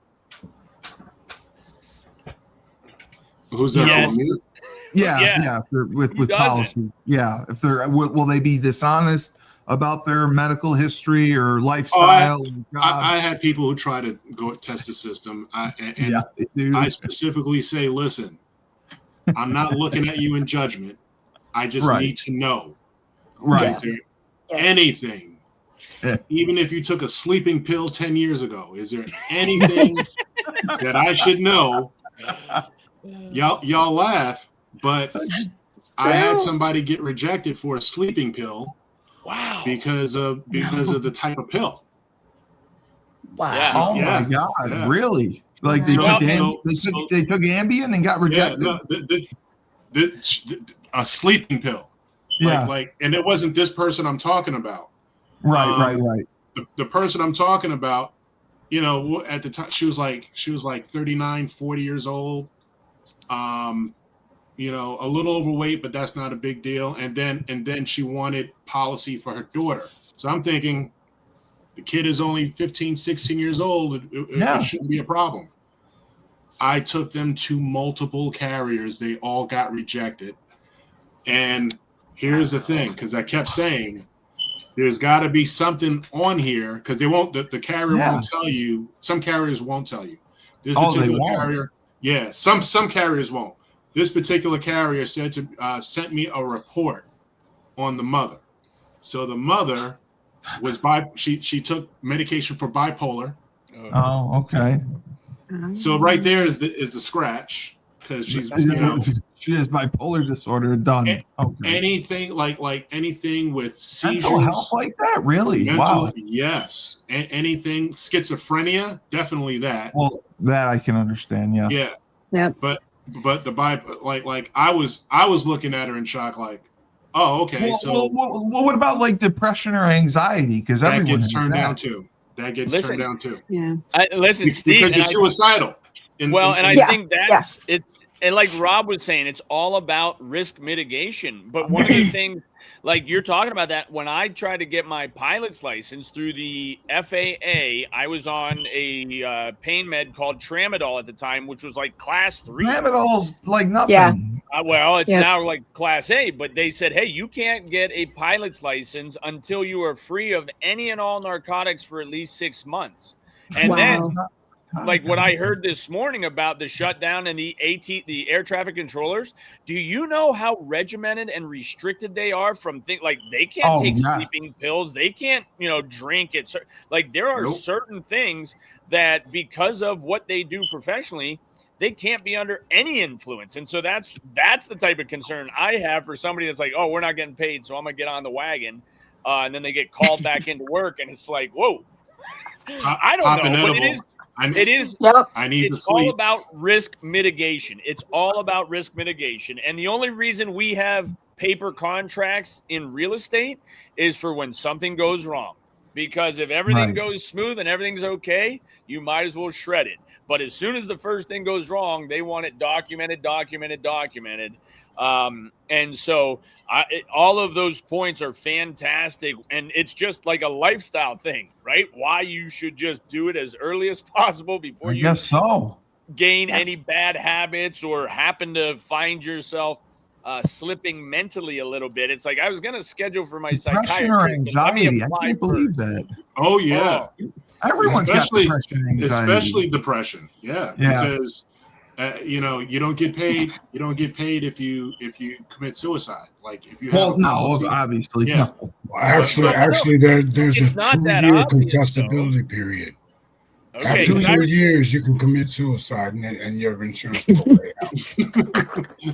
Who's that? Yes. Yeah. With policy. Yeah. If they're will they be dishonest about their medical history or lifestyle? I had people who try to go test the system. I specifically say, listen, I'm not looking at you in judgment. I just need to know. Right. Is there anything, even if you took a sleeping pill 10 years ago, is there anything that I should know? Y'all laugh, but I had somebody get rejected for a sleeping pill. Wow. Because of the type of pill. Wow. Oh my God. Yeah. Really? Like they took Ambien and got rejected? A sleeping pill. And it wasn't this person I'm talking about. Right. The person I'm talking about, at the time she was like 39, 40 years old. A little overweight, but that's not a big deal. And then she wanted policy for her daughter. So I'm thinking the kid is only 15, 16 years old. It shouldn't be a problem. I took them to multiple carriers. They all got rejected. And here's the thing, because I kept saying, there's got to be something on here, because they won't. The carrier won't tell you. Some carriers won't tell you. This particular carrier, some carriers won't. This particular carrier sent me a report on the mother. So the mother was she took medication for bipolar. Oh, okay. So right there is the scratch, because she's she has bipolar disorder. Done. Anything like anything with seizures, mental health like that, really? Wow. Yes. Anything schizophrenia, definitely that. Well, that I can understand. Yeah. Yeah. Yeah. But the like I was looking at her in shock, like, oh, okay. Well, what about like depression or anxiety? Because that gets turned down too. That gets turned down too. Yeah. Listen, Steve, because you're suicidal. I think that's it. And like Rob was saying, it's all about risk mitigation. But one of the things, like you're talking about that, when I tried to get my pilot's license through the FAA, I was on a pain med called Tramadol at the time, which was like class 3. Tramadol's like nothing. Yeah. It's now like class A, but they said, hey, you can't get a pilot's license until you are free of any and all narcotics for at least 6 months. And then like what I heard this morning about the shutdown and the air traffic controllers, do you know how regimented and restricted they are from things like they can't take sleeping pills, they can't, drink it. Like there are certain things that because of what they do professionally, they can't be under any influence. And so that's the type of concern I have for somebody that's like, oh, we're not getting paid, so I'm going to get on the wagon. And then they get called back into work and it's like, whoa, I don't know, but it is. I need to sleep. It's all about risk mitigation. It's all about risk mitigation. And the only reason we have paper contracts in real estate is for when something goes wrong. Because if everything goes smooth and everything's okay, you might as well shred it. But as soon as the first thing goes wrong, they want it documented. And so all of those points are fantastic. And it's just like a lifestyle thing, right? Why you should just do it as early as possible before you gain any bad habits or happen to find yourself slipping mentally a little bit. It's like I was going to schedule for my depression or anxiety. I can't believe that. Oh, yeah. Everyone's got depression and anxiety. Especially depression. Yeah. Because you don't get paid. You don't get paid if you commit suicide. Like if you have obviously. Yeah. Well, actually, there's a 2-year contestability period. Okay. After 2 years, you can commit suicide and your insurance will pay out.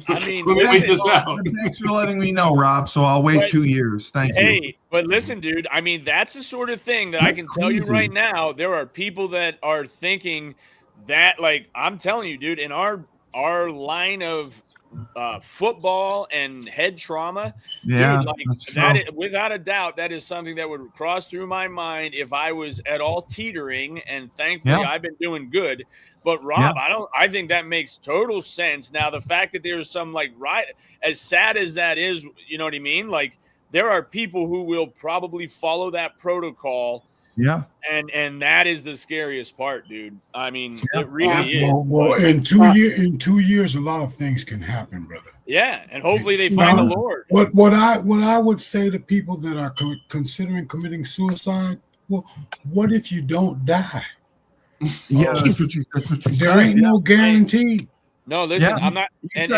I mean, wait this out. Thanks for letting me know, Rob. So I'll wait 2 years. Thank you. Hey, but listen, dude. I mean, that's the sort of thing that I can tell you right now. There are people that are thinking that, like, I'm telling you, dude, in our line of football and head trauma, yeah, dude, like that is, without a doubt, that is something that would cross through my mind if I was at all teetering. And thankfully, I've been doing good. But Rob, I think that makes total sense. Now, the fact that there's some as sad as that is, you know what I mean? Like, there are people who will probably follow that protocol. Yeah. And that is the scariest part, dude. I mean, it really is. Well, in 2 years, a lot of things can happen, brother. Yeah, and hopefully they find the Lord. What I would say to people that are considering committing suicide, well, what if you don't die? Yeah, that's what you there ain't no guarantee. No, listen, I'm not. And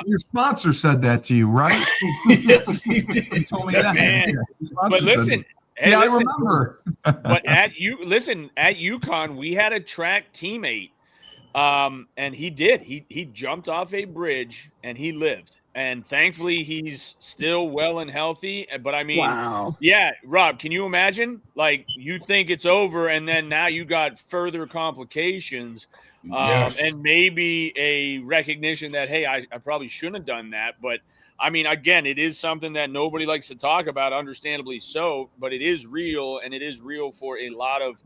your sponsor said that to you, right? Yes, he did. He told me that. But listen. Hey, I remember. But at UConn, we had a track teammate, and he did. He jumped off a bridge and he lived. And thankfully, he's still well and healthy. But I mean, wow. Yeah, Rob, can you imagine? Like, you think it's over, and then now you got further complications, and maybe a recognition that, hey, I probably shouldn't have done that. But I mean, again, it is something that nobody likes to talk about, understandably so, but it is real, and it is real for a lot of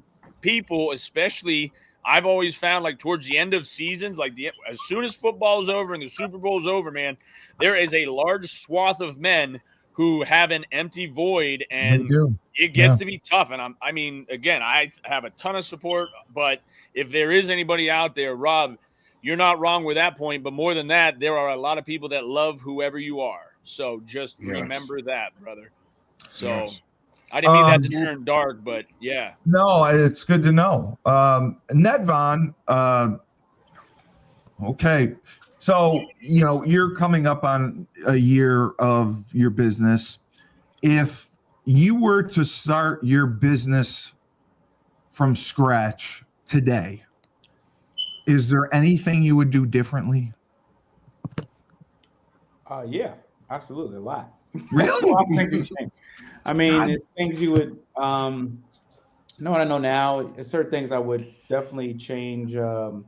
people, especially I've always found, like, towards the end of seasons, like as soon as football's over and the Super Bowl's over, man, there is a large swath of men who have an empty void, and it gets to be tough. And I mean, again, I have a ton of support, but if there is anybody out there, Rob, you're not wrong with that point, but more than that, there are a lot of people that love whoever you are. So just remember that, brother. So I didn't mean that to turn dark, but yeah. No, it's good to know. Nedvonne, okay. So, you know, you're coming up on a year of your business. If you were to start your business from scratch today, is there anything you would do differently? Yeah, absolutely, a lot. Really? I mean, it's things you would know what I know now. It's certain things I would definitely change. You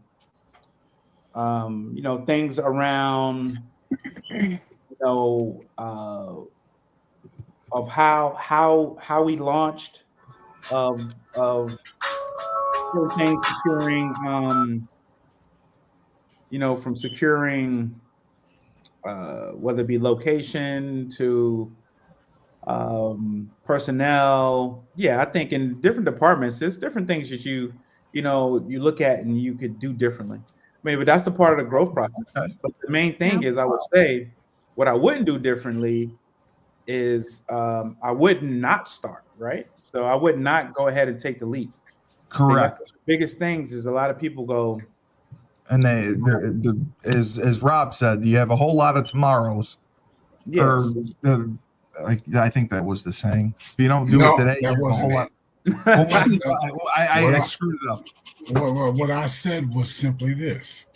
know, things around, you know, of how we launched, of things securing, you know, from securing, whether it be location to personnel. Yeah, I think in different departments, there's different things that you look at and you could do differently. I mean, but that's a part of the growth process. Okay. But the main thing is, I would say, what I wouldn't do differently is I would not start, right? So I would not go ahead and take the leap. Correct. The biggest things is a lot of people go, and as Rob said, you have a whole lot of tomorrows. Yes. I think that was the saying. If you don't do it today, you have a whole lot. I screwed it up. What I said was simply this: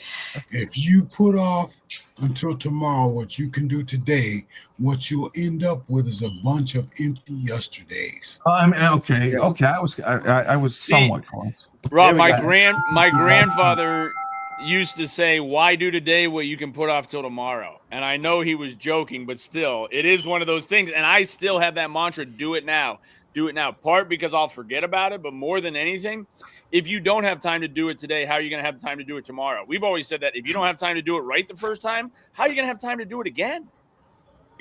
if you put off until tomorrow what you can do today, what you'll end up with is a bunch of empty yesterdays. Okay. I was somewhat close. Rob, my grandfather used to say, "Why do today what you can put off till tomorrow?" And I know he was joking, but still, it is one of those things. And I still have that mantra: do it now. Do it now. Part because I'll forget about it, but more than anything, if you don't have time to do it today, how are you going to have time to do it tomorrow? We've always said that if you don't have time to do it right the first time, how are you going to have time to do it again?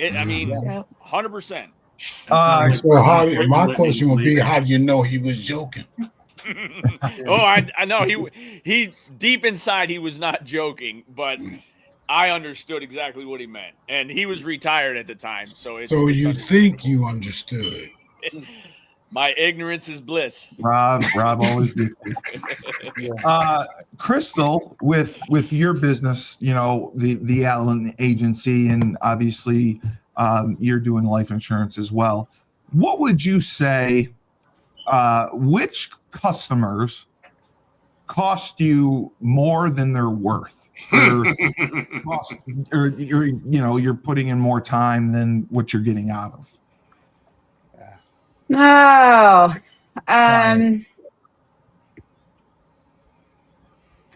I mean, 100%. So my question would be, how do you know he was joking? I know he deep inside he was not joking, but I understood exactly what he meant, and he was retired at the time. So you think you understood? My ignorance is bliss. Rob always gets this. Krystal, with your business, you know, the Allen agency, and obviously you're doing life insurance as well. What would you say? Which customers cost you more than they're worth, or you're putting in more time than what you're getting out of.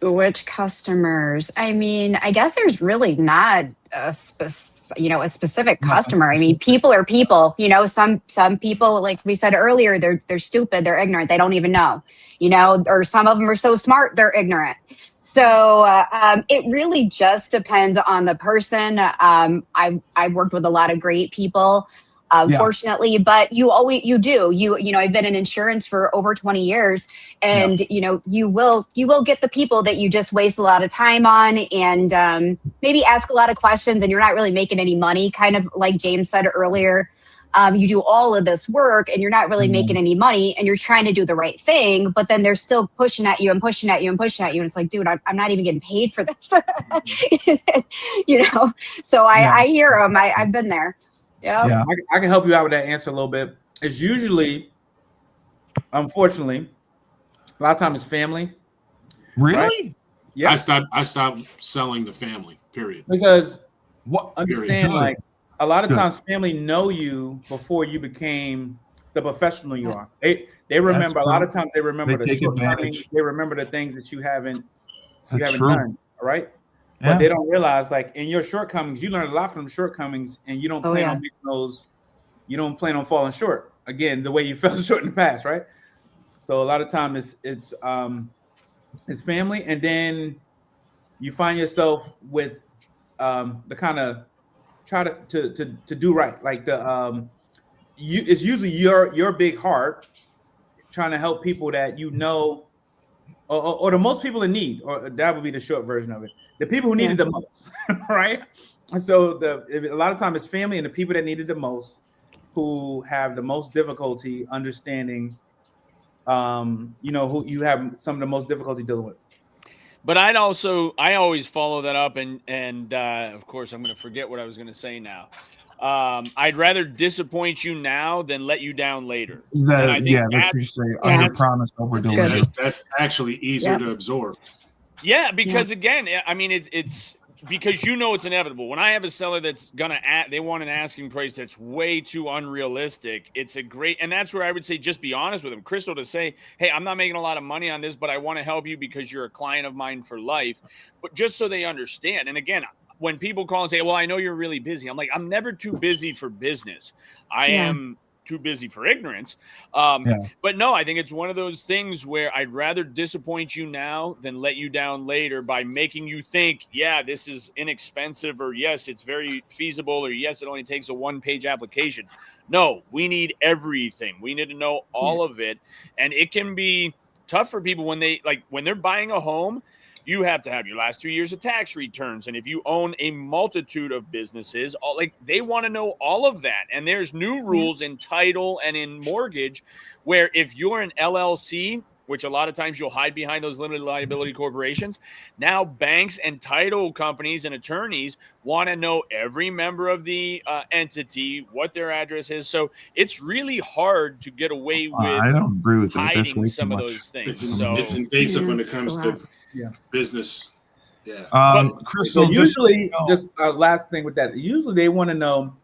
Which customers? I mean, I guess there's really not a specific customer. I mean, people are people. Some people, like we said earlier, they're stupid, they're ignorant, they don't even know. Or some of them are so smart they're ignorant. So it really just depends on the person. I've worked with a lot of great people. Fortunately, but I've been in insurance for over 20 years, and you will get the people that you just waste a lot of time on, and maybe ask a lot of questions, and you're not really making any money, kind of like James said earlier. You do all of this work and you're not really making any money, and you're trying to do the right thing, but then they're still pushing at you and pushing at you and pushing at you. And it's like, dude, I'm not even getting paid for this. So I hear them. I've been there. Yeah. I can help you out with that answer a little bit. It's usually, unfortunately, a lot of times it's family. Really? Right? Yeah. I stopped selling to family, period. Because period. Like a lot of times family know you before you became the professional you are. They remember a lot of times they remember the shortcomings, they remember the things that you haven't done. All right. Yeah. But they don't realize, like, in your shortcomings, you learn a lot from them shortcomings, and you don't plan on making those. You don't plan on falling short again the way you fell short in the past, right? So a lot of times it's family, and then you find yourself with the kind of try to do right, like it's usually your big heart trying to help people that or the most people in need, or that would be the short version of it. The people who needed the most, right? So a lot of times it's family and the people that needed the most who have the most difficulty understanding, who you have some of the most difficulty dealing with. But I always follow that up, and of course I'm going to forget what I was going to say now. I'd rather disappoint you now than let you down later. That's what you say. Under promise, over deliver. That's actually easier to absorb. Yeah, because again, I mean, it's because it's inevitable. When I have a seller that's they want an asking price that's way too unrealistic, and that's where I would say just be honest with them, Krystal, to say, hey, I'm not making a lot of money on this, but I want to help you because you're a client of mine for life. But just so they understand. And again, when people call and say, well, I know you're really busy, I'm like, I'm never too busy for business. I am too busy for ignorance. But no, I think it's one of those things where I'd rather disappoint you now than let you down later by making you think, this is inexpensive, or yes, it's very feasible, or yes, it only takes a 1-page application. No, we need everything. We need to know all of it. And it can be tough for people when they're buying a home. You have to have your last 2 years of tax returns. And if you own a multitude of businesses, they want to know all of that. And there's new rules in title and in mortgage where if you're an LLC, which a lot of times you'll hide behind those limited liability corporations, now banks and title companies and attorneys want to know every member of the entity, what their address is. So it's really hard to get away with I don't agree with that. hiding some of those things. It's invasive when it comes to business. Yeah. Krystal, so usually, just last thing with that, usually they want to know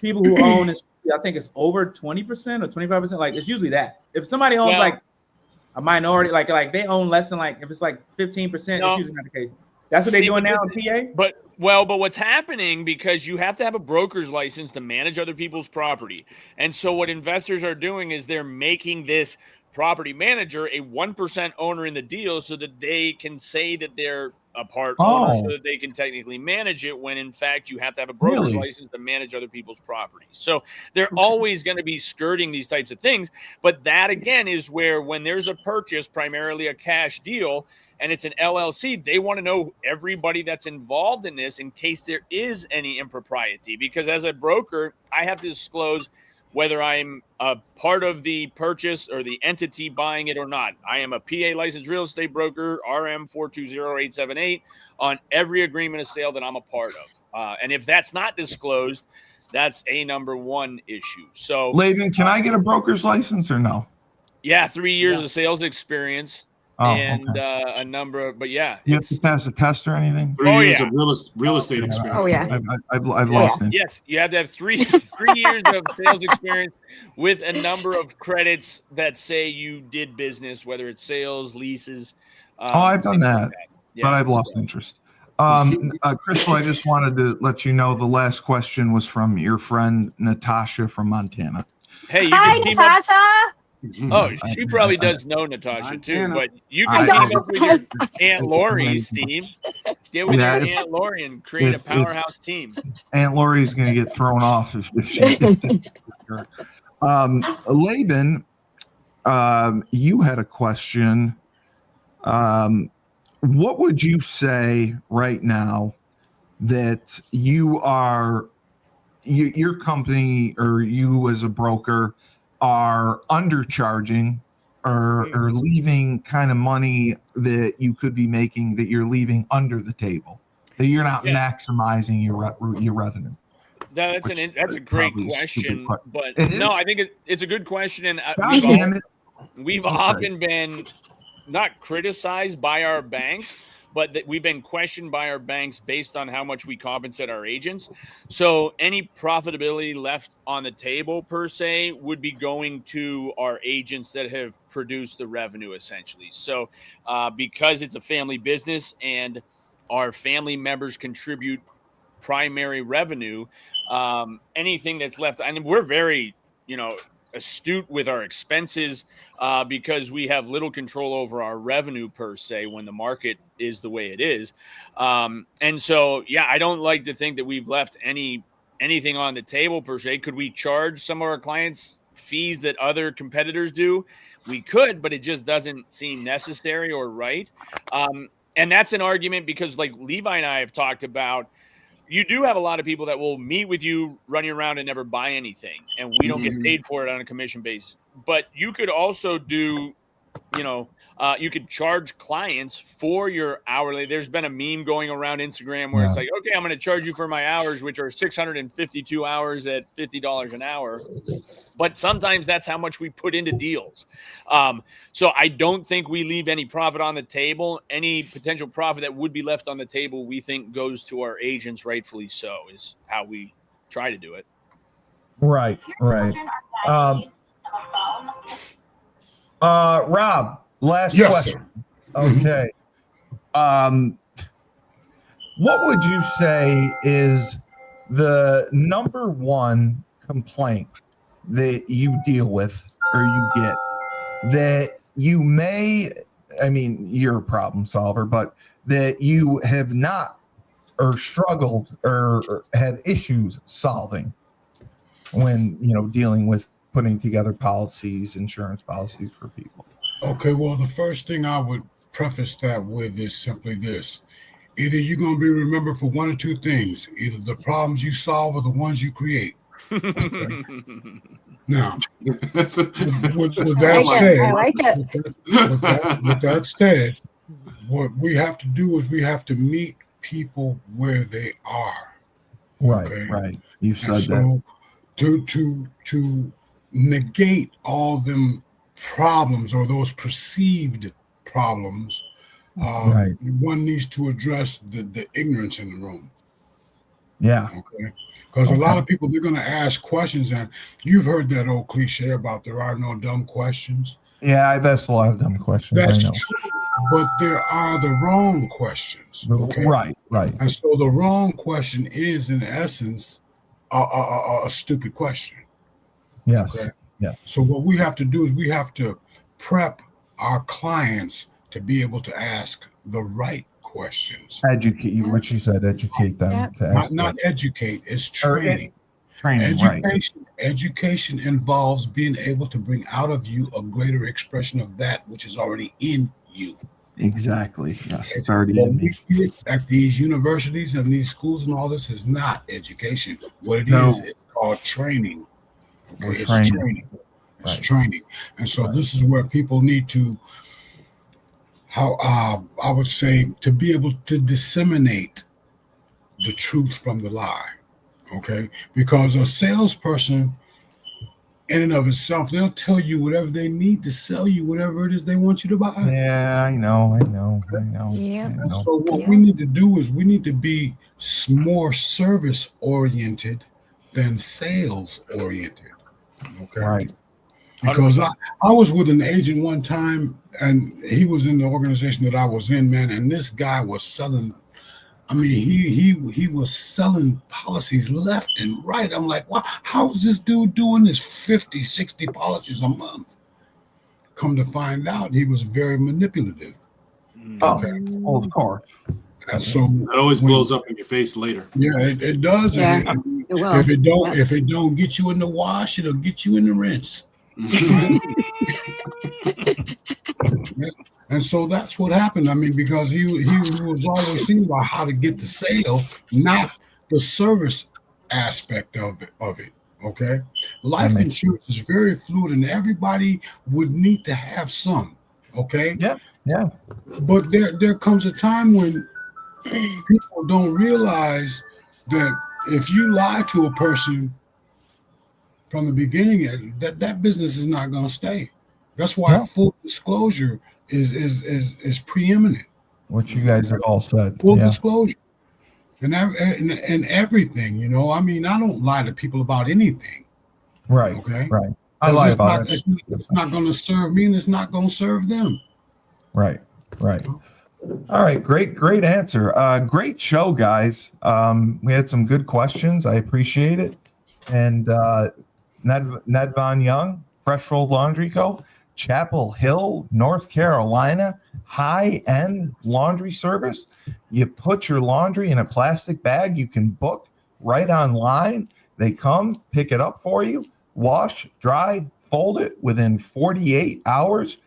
people who own, I think it's over 20% or 25%. Like, it's usually that. If somebody owns like a minority, like they own less than, like, if it's like 15%, it's usually not the case. That's what they're doing now in PA? But what's happening, because you have to have a broker's license to manage other people's property. And so what investors are doing is they're making this property manager a 1% owner in the deal so that they can say that they're a part owner, so that they can technically manage it, when in fact you have to have a broker's license to manage other people's property. So they're always going to be skirting these types of things. But that again is where, when there's a purchase, primarily a cash deal, and it's an LLC, they want to know everybody that's involved in this in case there is any impropriety. Because as a broker, I have to disclose whether I'm a part of the purchase or the entity buying it or not. I am a PA licensed real estate broker, RM 420-878, on every agreement of sale that I'm a part of. And if that's not disclosed, that's a number one issue. So, Laban, can I get a broker's license or no? Yeah, 3 years of sales experience. and a number of, but yeah. You have to pass a test or anything? 3 years of real estate experience. Oh, yeah. I've lost interest. Yes, you have to have three years of sales experience with a number of credits that say you did business, whether it's sales, leases. I've done that, like yeah, but I've lost interest. Krystal, I just wanted to let you know the last question was from your friend Natasha from Montana. Hey, hi, Natasha. Oh, she probably does know Natasha too, but you can team up with your Aunt Lori, Steve. Get with your Aunt Lori and create a powerhouse team. Aunt Lori's going to get thrown off if she. Laban, you had a question. What would you say right now that your company or you as a broker are undercharging or leaving kind of money that you could be making that you're leaving under the table, that you're not maximizing your revenue? That's a great question, but no, I think it's a good question, and we've often been not criticized by our banks, but that we've been questioned by our banks based on how much we compensate our agents. So any profitability left on the table per se would be going to our agents that have produced the revenue essentially. So because it's a family business and our family members contribute primary revenue, anything that's left, and we're very, astute with our expenses because we have little control over our revenue per se when the market is the way it is. And so, I don't like to think that we've left anything on the table per se. Could we charge some of our clients fees that other competitors do? We could, but it just doesn't seem necessary or right. And that's an argument because like Levi and I have talked about, you do have a lot of people that will meet with you running around and never buy anything, and we don't get paid for it on a commission base. But you could also do, you could charge clients for your hourly. There's been a meme going around Instagram where it's like, okay, I'm going to charge you for my hours, which are 652 hours at $50 an hour. But sometimes that's how much we put into deals. So I don't think we leave any profit on the table. Any potential profit that would be left on the table, we think goes to our agents, rightfully so, is how we try to do it. Right. Rob, last question. Okay. What would you say is the number one complaint that you deal with or you get that you you're a problem solver, but that you have not or struggled or had issues solving when, dealing with putting together insurance policies for people? Okay, well, the first thing I would preface that with is simply this. Either you're going to be remembered for one or two things. Either the problems you solve or the ones you create. Okay. Now, with that said, I like it. With that said, what we have to do is we have to meet people where they are. Right, okay? right. You said that. To negate all them problems or those perceived problems, one needs to address the ignorance in the room. Yeah. Okay. Because a lot of people, they're going to ask questions, and you've heard that old cliche about there are no dumb questions. Yeah, I've asked a lot of dumb questions. That's true, but there are the wrong questions. Okay? Right. And so the wrong question is, in essence, a stupid question. Yes. Okay. Yeah. So what we have to do is we have to prep our clients to be able to ask the right questions. Educate you, what you said, educate them to ask. Not educate, it's training. Education involves being able to bring out of you a greater expression of that which is already in you. Exactly. Yes, it's already in me. At these universities and these schools and all this is not education. What it is, it's called training. Okay, it's training. It's training. And so this is where people need to, I would say, to be able to disseminate the truth from the lie. Okay, because a salesperson in and of itself, they'll tell you whatever they need to sell you whatever it is they want you to buy. Yeah, I know. Yeah. So what we need to do is we need to be more service oriented than sales oriented. Okay. Right. Because I was with an agent one time, and he was in the organization that I was in, man, and this guy was selling. I mean, he was selling policies left and right. I'm like, wow, how is this dude doing this 50, 60 policies a month? Come to find out, he was very manipulative. Okay. Well, of course. So it always blows up in your face later. Yeah, it does. Yeah, it will. If it don't get you in the wash, it'll get you in the rinse. And so that's what happened. I mean, because he was always thinking about how to get the sale, not the service aspect of it. Okay, life insurance is very fluid, and everybody would need to have some. Okay. Yeah. But there comes a time when people don't realize that if you lie to a person from the beginning, that business is not going to stay. That's why full disclosure is preeminent. What you guys have all said. Full disclosure. And everything, you know. I mean, I don't lie to people about anything. Right. Okay. Right. I lie about it. It's not going to serve me, and it's not going to serve them. Right. All right. Great answer. Great show, guys. We had some good questions. I appreciate it. And Nedvonne Young, Fresh Fold Laundry Co., Chapel Hill, North Carolina, high-end laundry service. You put your laundry in a plastic bag. You can book right online. They come, pick it up for you, wash, dry, fold it within 48 hours.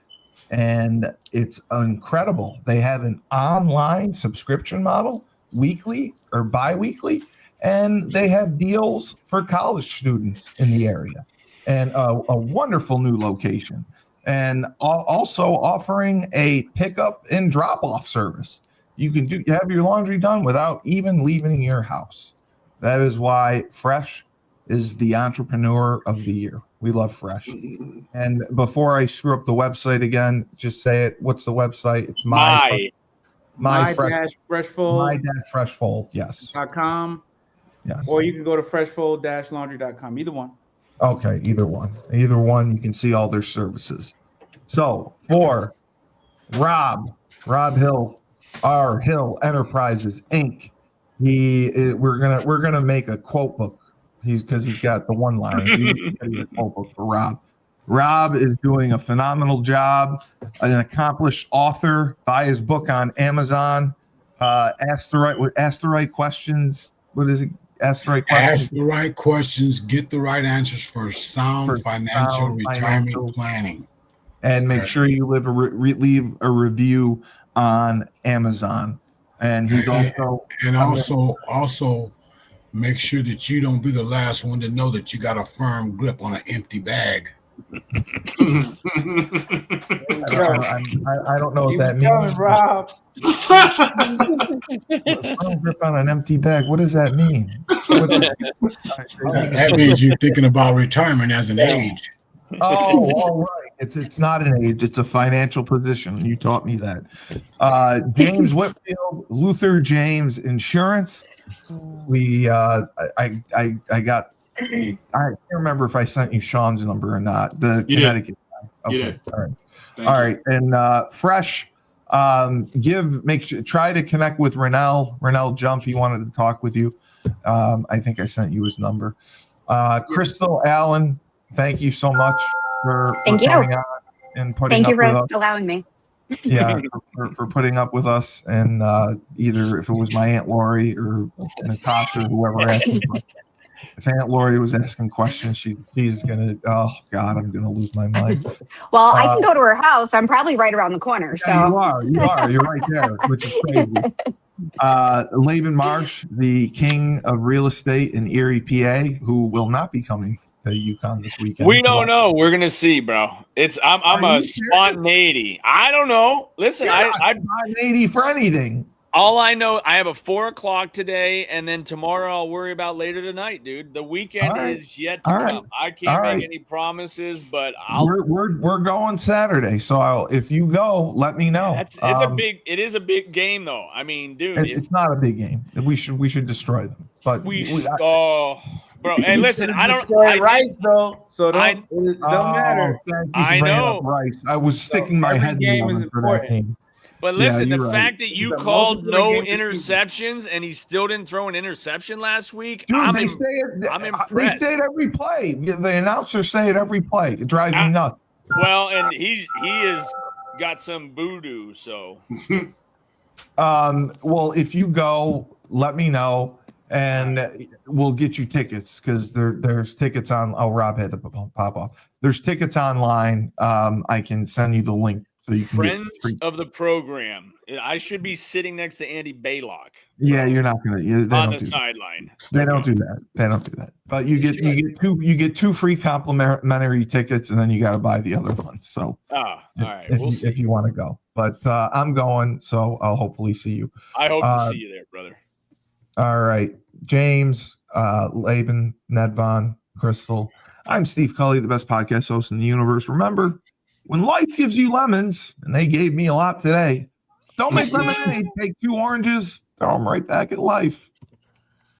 And it's incredible. They have an online subscription model, weekly or bi-weekly, and they have deals for college students in the area, and a wonderful new location, and also offering a pickup and drop-off service. You can have your laundry done without even leaving your house. That is why Fresh is the entrepreneur of the year. We love Fresh. And before I screw up the website again, just say it. What's the website? It's my-freshfold. Yes. .com. Yes. Or you can go to freshfold-laundry.com. Either one. Okay, either one. You can see all their services. So for Rob Hill, our Hill Enterprises Inc. We're gonna make a quote book. He's got the one liner. A quote book for Rob. Rob is doing a phenomenal job. An accomplished author. Buy his book on Amazon. Ask the right questions. What is it? Ask the right questions. Ask the right questions. Get the right answers for sound financial retirement planning. And make sure you leave a review on Amazon. And he's also make sure that you don't be the last one to know that you got a firm grip on an empty bag. I don't know what that means. Rob. Firm grip on an empty bag. What does that mean? That means you're thinking about retirement as an age. Oh, all right. It's not an age. It's a financial position. You taught me that. James Whitfield, Luther James Insurance. I can't remember if I sent you Sean's number or not. The Connecticut guy. Okay. All right. And Fresh, try to connect with Renell Jump. He wanted to talk with you. I think I sent you his number. Krystal Allen, thank you so much for coming on and putting up with us. Thank you for allowing me. Yeah, for putting up with us, and either if it was my Aunt Lori or Natasha, or whoever asked me. If Aunt Lori was asking questions, she's gonna. Oh God, I'm gonna lose my mind. Well, I can go to her house. I'm probably right around the corner. So you are. You're right there, which is crazy. Laban Marsh, the king of real estate in Erie, PA, who will not be coming to UConn this weekend. We don't know. We're gonna see, bro. I'm a spontaneity. I don't know. Listen, I'm spontaneity for anything. All I know, I have a 4:00 today, and then tomorrow I'll worry about later tonight, dude. The weekend is yet to come. I can't make any promises, but we're going Saturday. So if you go, let me know. It is a big game, though. I mean, dude, it's not a big game. We should destroy them. But bro. Hey, listen, I don't destroy Rice though, so it don't matter. I know Rice. I was sticking my head game is important. But listen, the fact that you called no interceptions and he still didn't throw an interception last week, dude, I'm impressed. They say it every play. The announcers say it every play. It drives me nuts. Well, and he has got some voodoo, so. Well, if you go, let me know, and we'll get you tickets because there's tickets on. Oh, Rob had to pop off. There's tickets online. I can send you the link. So you can Friends of the program. I should be sitting next to Andy Baylock. Yeah, you're not gonna on the sideline. They don't do that. They don't do that. But you get two free complimentary tickets, and then you got to buy the other ones. So all right, if you want to go. But I'm going, so I'll hopefully see you. I hope to see you there, brother. All right, James, Laban, Nedvonne, Krystal. I'm Steve Cully, the best podcast host in the universe. Remember, when life gives you lemons, and they gave me a lot today, don't make lemonade. Take 2 oranges, throw them right back at life.